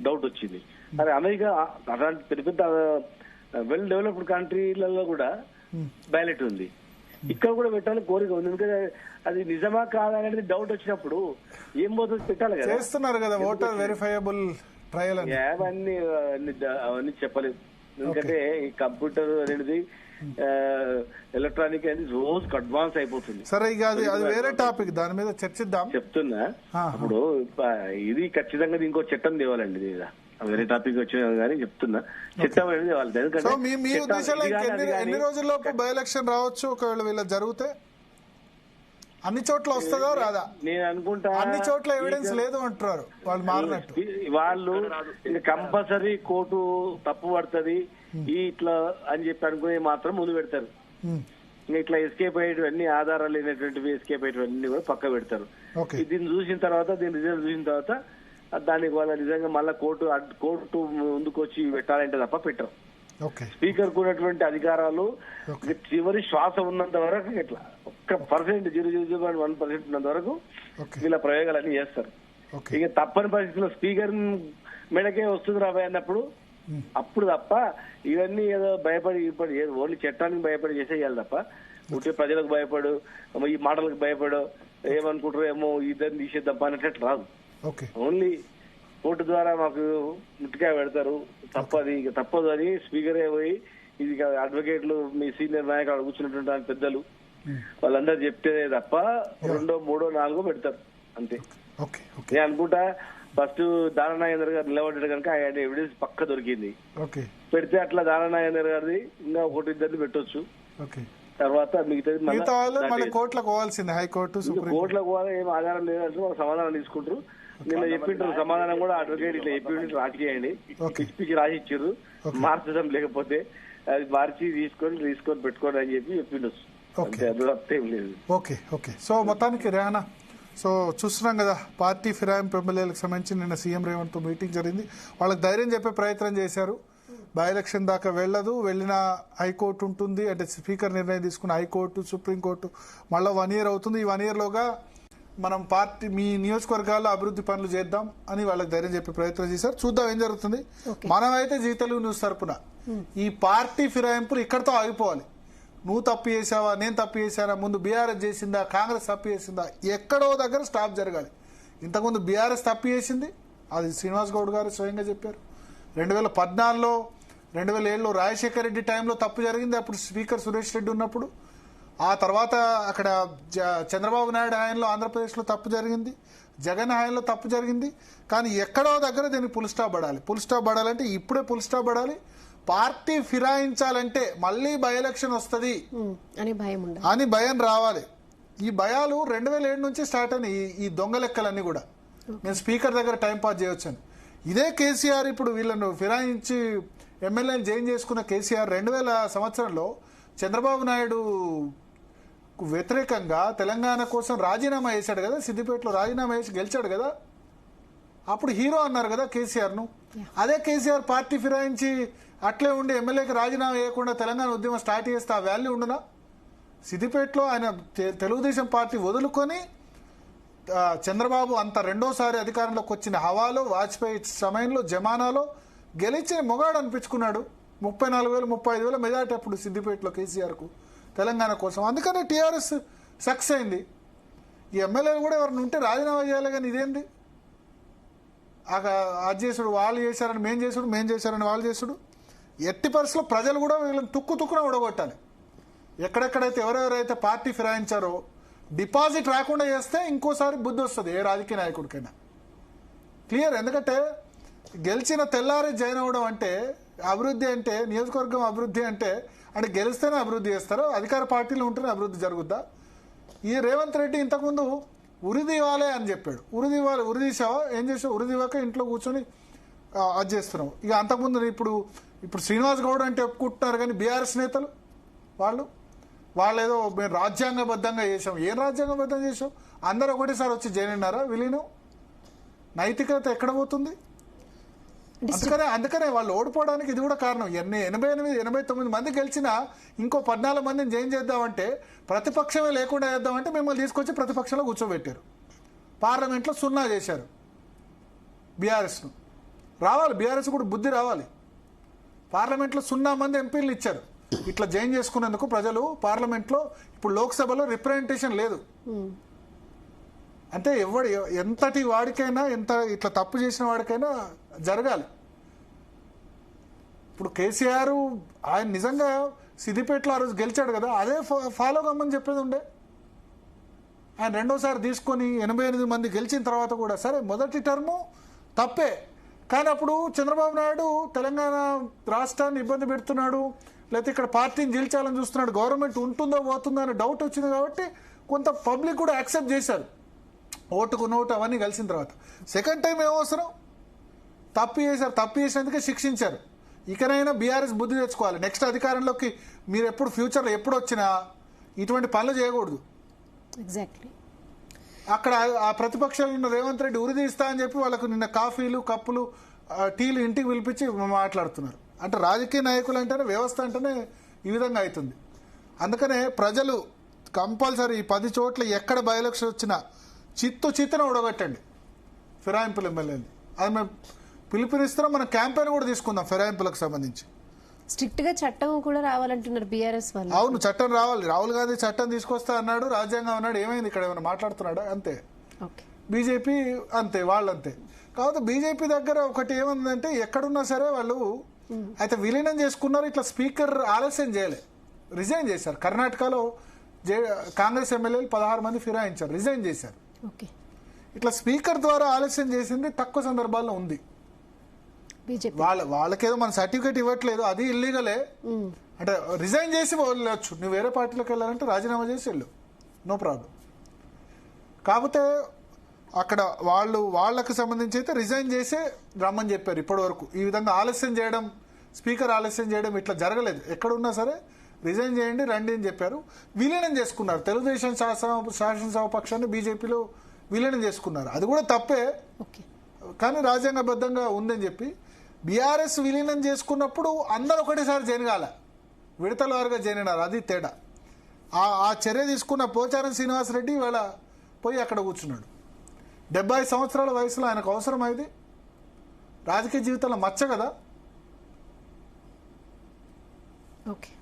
డౌట్ వచ్చింది. అరే అమెరికా అలాంటి పెద్ద పెద్ద వెల్ డెవలప్డ్ కంట్రీలలో కూడా బ్యాలెట్ ఉంది, ఇక్కడ కూడా పెట్టాలని కోరిక ఉంది. ఎందుకంటే అది నిజమా కాదా అనేది డౌట్ వచ్చినప్పుడు ఏం పోతుంది పెట్టాలి కదా. చేస్తున్నారు కదా ఓటర్ వెరిఫైయబుల్ ట్రయల్ అని. అవన్నీ చెప్పలేదు. ఎందుకంటే ఈ కంప్యూటర్ అనేది ఎలక్ట్రానిక్ అనేది రోజుకు అడ్వాన్స్ అయిపోతుంది. సరే, ఇక అది వేరే టాపిక్, దాని మీద చర్చిద్దాం. చెప్తున్నా ఇప్పుడు ఇది ఖచ్చితంగా ఇంకో చట్టం తేవాలండి. వేరే టాపిక్ వచ్చిన కానీ చెప్తున్నా, చట్టం అనేది తేవాలి. ఎందుకంటే మీ ఉద్దేశంలో ఎన్ని రోజుల్లోపు బై ఎలక్షన్ రావచ్చు ఒకవేళ వీళ్ళ జరిగితే? అన్ని చోట్ల వస్తుందో రాదా? నేను అనుకుంటా అన్ని చోట్ల ఎవిడెన్స్ లేదు అంటున్నారు వాళ్ళు, మారినట్టు. వాళ్ళు కంపల్సరీ కోర్టు తప్పు పడుతుంది ఇట్లా అని చెప్పి అనుకునే మాత్రం ముందు పెడతారు. ఇంకా ఇట్లా ఎస్కేప్ అయ్యేటివన్నీ, ఆధారాలు లేనటువంటివి ఎస్కేప్ అయ్యేటివన్నీ కూడా పక్క పెడతారు. దీన్ని చూసిన తర్వాత, దీని రిజల్ట్ చూసిన తర్వాత దానికి వాళ్ళ నిజంగా మళ్ళీ కోర్టు ముందుకు వచ్చి పెట్టాలంటే తప్ప పెట్టరు. స్పీకర్ కు ఉన్నటువంటి అధికారాలు చివరి శ్వాస ఉన్నంత వరకు ఇట్లా 0.1% ఉన్నంత వరకు వీళ్ళ ప్రయోగాలన్నీ చేస్తారు. ఇక తప్పని పరిస్థితుల్లో స్పీకర్ మెడకే వస్తుంది రాబోయే అన్నప్పుడు అప్పుడు తప్ప ఇవన్నీ ఏదో భయపడి ఓన్లీ చట్టానికి భయపడి చేసేయాలి తప్ప ఉంటే ప్రజలకు భయపడు, ఈ మాటలకు భయపడు, ఏమనుకుంటారో ఏమో ఇద్దరిని తీసేద్దాం అనేటట్టు రాదు. ఓకే, ఓన్లీ కోర్టు ద్వారా మాకు ముట్టికాయ పెడతారు, తప్పదు అని స్పీకరే పోయి ఇది అడ్వకేట్లు మీ సీనియర్ నాయకులు కూర్చున్నటువంటి పెద్దలు వాళ్ళందరూ చెప్తేనే తప్ప 2, 3, 4 పెడతారు అంతే. నేను అనుకుంటా ఫస్ట్ దాన నాగేందర్ గారు నిలబడ్డాడు కనుక ఆయన ఎవిడెన్స్ పక్క దొరికింది. పెడితే అట్లా దాన నాగేందర్ గారిది ఇంకా 1-2 పెట్టొచ్చు. తర్వాత మిగతాది కోర్టులకు పోవాల్సింది, హైకోర్టు కోర్టులకు పోవాలి. ఏం ఆధారం లేదంటే వాళ్ళు సమాధానం తీసుకుంటారు. నిన్న చెప్పింటారు సమాధానం కూడా అడ్వకేట్ ఇట్లా చెప్పి రాసియండి, పిచ్చి రాసి ఇచ్చారు, మార్చడం లేకపోతే అది మార్చి తీసుకొని పెట్టుకోండి అని చెప్పి చెప్పిండొచ్చు. Okay okay. సో మొత్తానికి రేహనా, సో చూస్తున్నాం కదా పార్టీ ఫిరాయింపు ఎమ్మెల్యేలకు సంబంధించి నిన్న సీఎం రేవంత్ తో మీటింగ్ జరిగింది. వాళ్ళకి ధైర్యం చెప్పే ప్రయత్నం చేశారు. బై ఎలక్షన్ దాకా వెళ్ళదు, వెళ్ళిన హైకోర్టు ఉంటుంది, అంటే స్పీకర్ నిర్ణయం తీసుకున్న హైకోర్టు, సుప్రీంకోర్టు మళ్ళీ 1 year అవుతుంది. ఈ 1 year లోగా మనం పార్టీ మీ నియోజకవర్గాల్లో అభివృద్ధి పనులు చేద్దాం అని వాళ్ళకి ధైర్యం చెప్పే ప్రయత్నం చేశారు. చూద్దాం ఏం జరుగుతుంది. మనమైతే జీ తెలుగు న్యూస్ తరపున ఈ పార్టీ ఫిరాయింపులు ఇక్కడితో ఆగిపోవాలి. నువ్వు తప్పు చేసావా, నేను తప్పు చేశానా, ముందు బీఆర్ఎస్ చేసిందా, కాంగ్రెస్ తప్పు చేసిందా, ఎక్కడో దగ్గర స్టాప్ జరగాలి. ఇంతకుముందు బీఆర్ఎస్ తప్పు చేసింది, అది శ్రీనివాస్ గౌడ్ గారు స్వయంగా చెప్పారు. 2014లో 2007లో రాజశేఖర రెడ్డి టైంలో తప్పు జరిగింది, అప్పుడు స్పీకర్ సురేష్ రెడ్డి ఉన్నప్పుడు. ఆ తర్వాత అక్కడ చంద్రబాబు నాయుడు హయాంలో ఆంధ్రప్రదేశ్లో తప్పు జరిగింది, జగన్ హయాంలో తప్పు జరిగింది. కానీ ఎక్కడో దగ్గర దీనికి ఫుల్ స్టాప్ పడాలి. ఫుల్ స్టాప్ పడాలంటే ఇప్పుడే ఫుల్ స్టాప్ పడాలి. పార్టీ ఫిరాయించాలంటే మళ్ళీ బై ఎలక్షన్ వస్తుంది అని భయం రావాలి. ఈ భయాలు 2007 నుంచి స్టార్ట్ అయినాయి. ఈ దొంగ లెక్కలన్నీ కూడా నేను స్పీకర్ దగ్గర టైం పాస్ చేయొచ్చని. ఇదే కేసీఆర్ ఇప్పుడు వీళ్ళను ఫిరాయించి ఎమ్మెల్యేని జాయిన్ చేసుకున్న కేసీఆర్ 2000 సంవత్సరంలో చంద్రబాబు నాయుడు వ్యతిరేకంగా తెలంగాణ కోసం రాజీనామా చేశాడు కదా, సిద్దిపేటలో రాజీనామా చేసి గెలిచాడు కదా, అప్పుడు హీరో అన్నారు కదా కేసీఆర్ను. అదే కేసీఆర్ పార్టీ ఫిరాయించి అట్లే ఉండి ఎమ్మెల్యేకి రాజీనామా చేయకుండా తెలంగాణ ఉద్యమం స్టార్ట్ చేస్తే ఆ వాల్యూ ఉండునా? సిద్దిపేటలో ఆయన తెలుగుదేశం పార్టీ వదులుకొని చంద్రబాబు అంత రెండోసారి అధికారంలోకి వచ్చిన హవాలో, వాజ్పేయి సమయంలో, జమానాలో గెలిచి మొగాడు అనిపించుకున్నాడు. 34,000 35,000 మెజార్టీ అప్పుడు సిద్దిపేటలో కేసీఆర్కు తెలంగాణ కోసం. అందుకనే టీఆర్ఎస్ సక్సెస్ అయింది. ఈ ఎమ్మెల్యేలు కూడా ఎవరిని ఉంటే రాజీనామా చేయాలి. కానీ ఇదేంది అది చేసుడు, వాళ్ళు చేశారని మేం చేశారని వాళ్ళు చేసుడు. ఎట్టి పరిస్థితుల్లో ప్రజలు కూడా వీళ్ళని తుక్కున ఉడగొట్టాలి. ఎక్కడెక్కడైతే ఎవరెవరైతే పార్టీ ఫిరాయించారో డిపాజిట్ రాకుండా చేస్తే ఇంకోసారి బుద్ధి వస్తుంది ఏ రాజకీయ నాయకుడికైనా. క్లియర్. ఎందుకంటే గెలిచిన తెల్లారి జాయిన్ అవ్వడం అంటే అభివృద్ధి, అంటే నియోజకవర్గం అభివృద్ధి అంటే గెలిస్తేనే అభివృద్ధి చేస్తారు. అధికార పార్టీలు ఉంటేనే అభివృద్ధి జరుగుద్దా? ఈ రేవంత్ రెడ్డి ఇంతకుముందు ఉరిదీవాలే అని చెప్పాడు. ఉరిదీసావా? ఏం చేసావు? ఉరిదీవాక ఇంట్లో కూర్చొని అది చేస్తున్నావు. ఇక అంతకుముందు ఇప్పుడు శ్రీనివాస్ గౌడ్ అంటే ఒప్పుకుంటున్నారు. కానీ బీఆర్ఎస్ నేతలు వాళ్ళు ఏదో మేము రాజ్యాంగబద్ధంగా చేసాం. ఏం రాజ్యాంగబద్ధంగా చేసాం? అందరూ ఒకటేసారి వచ్చి జాయిన్ అయినారా? విలీనం నైతికత ఎక్కడ పోతుంది? అందుకనే వాళ్ళు ఓడిపోవడానికి ఇది కూడా కారణం. 88-89 మంది గెలిచినా ఇంకో 14 మందిని జాయిన్ చేద్దామంటే, ప్రతిపక్షమే లేకుండా చేద్దామంటే మిమ్మల్ని తీసుకొచ్చి ప్రతిపక్షంలో కూర్చోబెట్టారు. పార్లమెంట్లో 0 చేశారు బీఆర్ఎస్ను. రావాలి, బీఆర్ఎస్ కూడా బుద్ధి రావాలి. పార్లమెంట్లో 0 మంది ఎంపీలు ఇచ్చారు. ఇట్లా జాయిన్ చేసుకున్నందుకు ప్రజలు పార్లమెంట్లో. ఇప్పుడు లోక్సభలో రిప్రజెంటేషన్ లేదు. అంటే ఎంతటి వాడికైనా, ఎంత ఇట్లా తప్పు చేసిన వాడికైనా జరగాలి. ఇప్పుడు కేసీఆర్ ఆయన నిజంగా సిద్దిపేటలో ఆ రోజు గెలిచాడు కదా, అదే ఫాలో కమ్మని చెప్పేది ఉండే. ఆయన రెండోసారి తీసుకొని 88 మంది గెలిచిన తర్వాత కూడా సరే మొదటి టర్ము తప్పే. కానీ అప్పుడు చంద్రబాబు నాయుడు తెలంగాణ రాష్ట్రాన్ని ఇబ్బంది పెడుతున్నాడు, లేకపోతే ఇక్కడ పార్టీని గెలిచాలని చూస్తున్నాడు, గవర్నమెంట్ ఉంటుందో పోతుందో అనే డౌట్ వచ్చింది కాబట్టి కొంత పబ్లిక్ కూడా యాక్సెప్ట్ చేశారు. ఓటుకు నోటు అవన్నీ కలిసిన తర్వాత సెకండ్ టైం ఏమవసరం? తప్పు చేశారు, తప్పు చేసినందుకే శిక్షించారు. ఇకనైనా బీఆర్ఎస్ బుద్ధి తెచ్చుకోవాలి. నెక్స్ట్ అధికారంలోకి మీరు ఎప్పుడు ఫ్యూచర్లో ఎప్పుడు వచ్చినా ఇటువంటి పనులు చేయకూడదు. ఎగ్జాక్ట్లీ. అక్కడ ఆ ప్రతిపక్షాలు ఉన్న రేవంత్ రెడ్డి ఉరిదీస్తా అని చెప్పి వాళ్ళకు నిన్న కాఫీలు, కప్పులు, టీలు ఇంటికి పిలిపించి మాట్లాడుతున్నారు. అంటే రాజకీయ నాయకులు అంటేనే, వ్యవస్థ అంటేనే ఈ విధంగా అవుతుంది. అందుకనే ప్రజలు కంపల్సరీ 10 చోట్ల ఎక్కడ బై ఎలక్షన్ వచ్చినా చిత్తున ఉడగొట్టండి ఫిరాయింపులు ఎమ్మెల్యేని. అది మేము పిలుపునిస్తున్నాం. మనం క్యాంపెయిన్ కూడా తీసుకుందాం ఫిరాయింపులకు సంబంధించి. స్ట్రిక్ట్ గా చట్టం కూడా రావాలంటున్నారు బీఆర్ఎస్ వాళ్ళు. అవును, చట్టం రావాలి. రాహుల్ గాంధీ చట్టం తీసుకొస్తా అన్నాడు, రాజ్యాంగం అన్నాడు. ఏమైంది? ఇక్కడ ఏమైనా మాట్లాడుతున్నాడా? అంతే. ఓకే. బీజేపీ అంతే, వాళ్ళంతే. కాబట్టి బీజేపీ దగ్గర ఒకటి ఏముందంటే ఎక్కడున్నా సరే వాళ్ళు అయితే విలీనం చేసుకున్నారు. ఇట్లా స్పీకర్ ఆలస్యం చేయలే, రిజైన్ చేశారు. కర్ణాటకలో కాంగ్రెస్ ఎమ్మెల్యేలు 16 మంది ఫిరాయించారు, రిజైన్ చేశారు. ఓకే. ఇట్లా స్పీకర్ ద్వారా ఆలస్యం చేసింది తక్కువ సందర్భాల్లో ఉంది. బీజేపీ వాళ్ళకేదో మన సర్టిఫికేట్ ఇవ్వట్లేదు, అది ఇల్లీగలే. అంటే రిజైన్ చేసి వెళ్ళొచ్చు, నువ్వు వేరే పార్టీలోకి వెళ్ళాలంటే రాజీనామా చేసి వెళ్ళు, నో ప్రాబ్లం. కాకపోతే అక్కడ వాళ్ళకి సంబంధించి అయితే రిజైన్ చేసే రమ్మని చెప్పారు. ఇప్పటి వరకు ఈ విధంగా ఆలస్యం చేయడం, స్పీకర్ ఆలస్యం చేయడం ఇట్లా జరగలేదు. ఎక్కడున్నా సరే రిజైన్ చేయండి, రండి అని చెప్పారు. విలీనం చేసుకున్నారు. తెలుగుదేశం శాసనసభ పక్షాన్ని బీజేపీలో విలీనం చేసుకున్నారు. అది కూడా తప్పే, కానీ రాజ్యాంగబద్ధంగా ఉందని చెప్పి బీఆర్ఎస్ విలీనం చేసుకున్నప్పుడు అందరూ ఒకటేసారి జరగాల, విడతల వారుగా జరిగినారు. అది తేడా. ఆ చర్య తీసుకున్న పోచారం శ్రీనివాసరెడ్డి ఇవాళ పోయి అక్కడ కూర్చున్నాడు. 70 సంవత్సరాల వయసులో ఆయనకు అవసరం అయింది. రాజకీయ జీవితంలో మచ్చ కదా. ఓకే.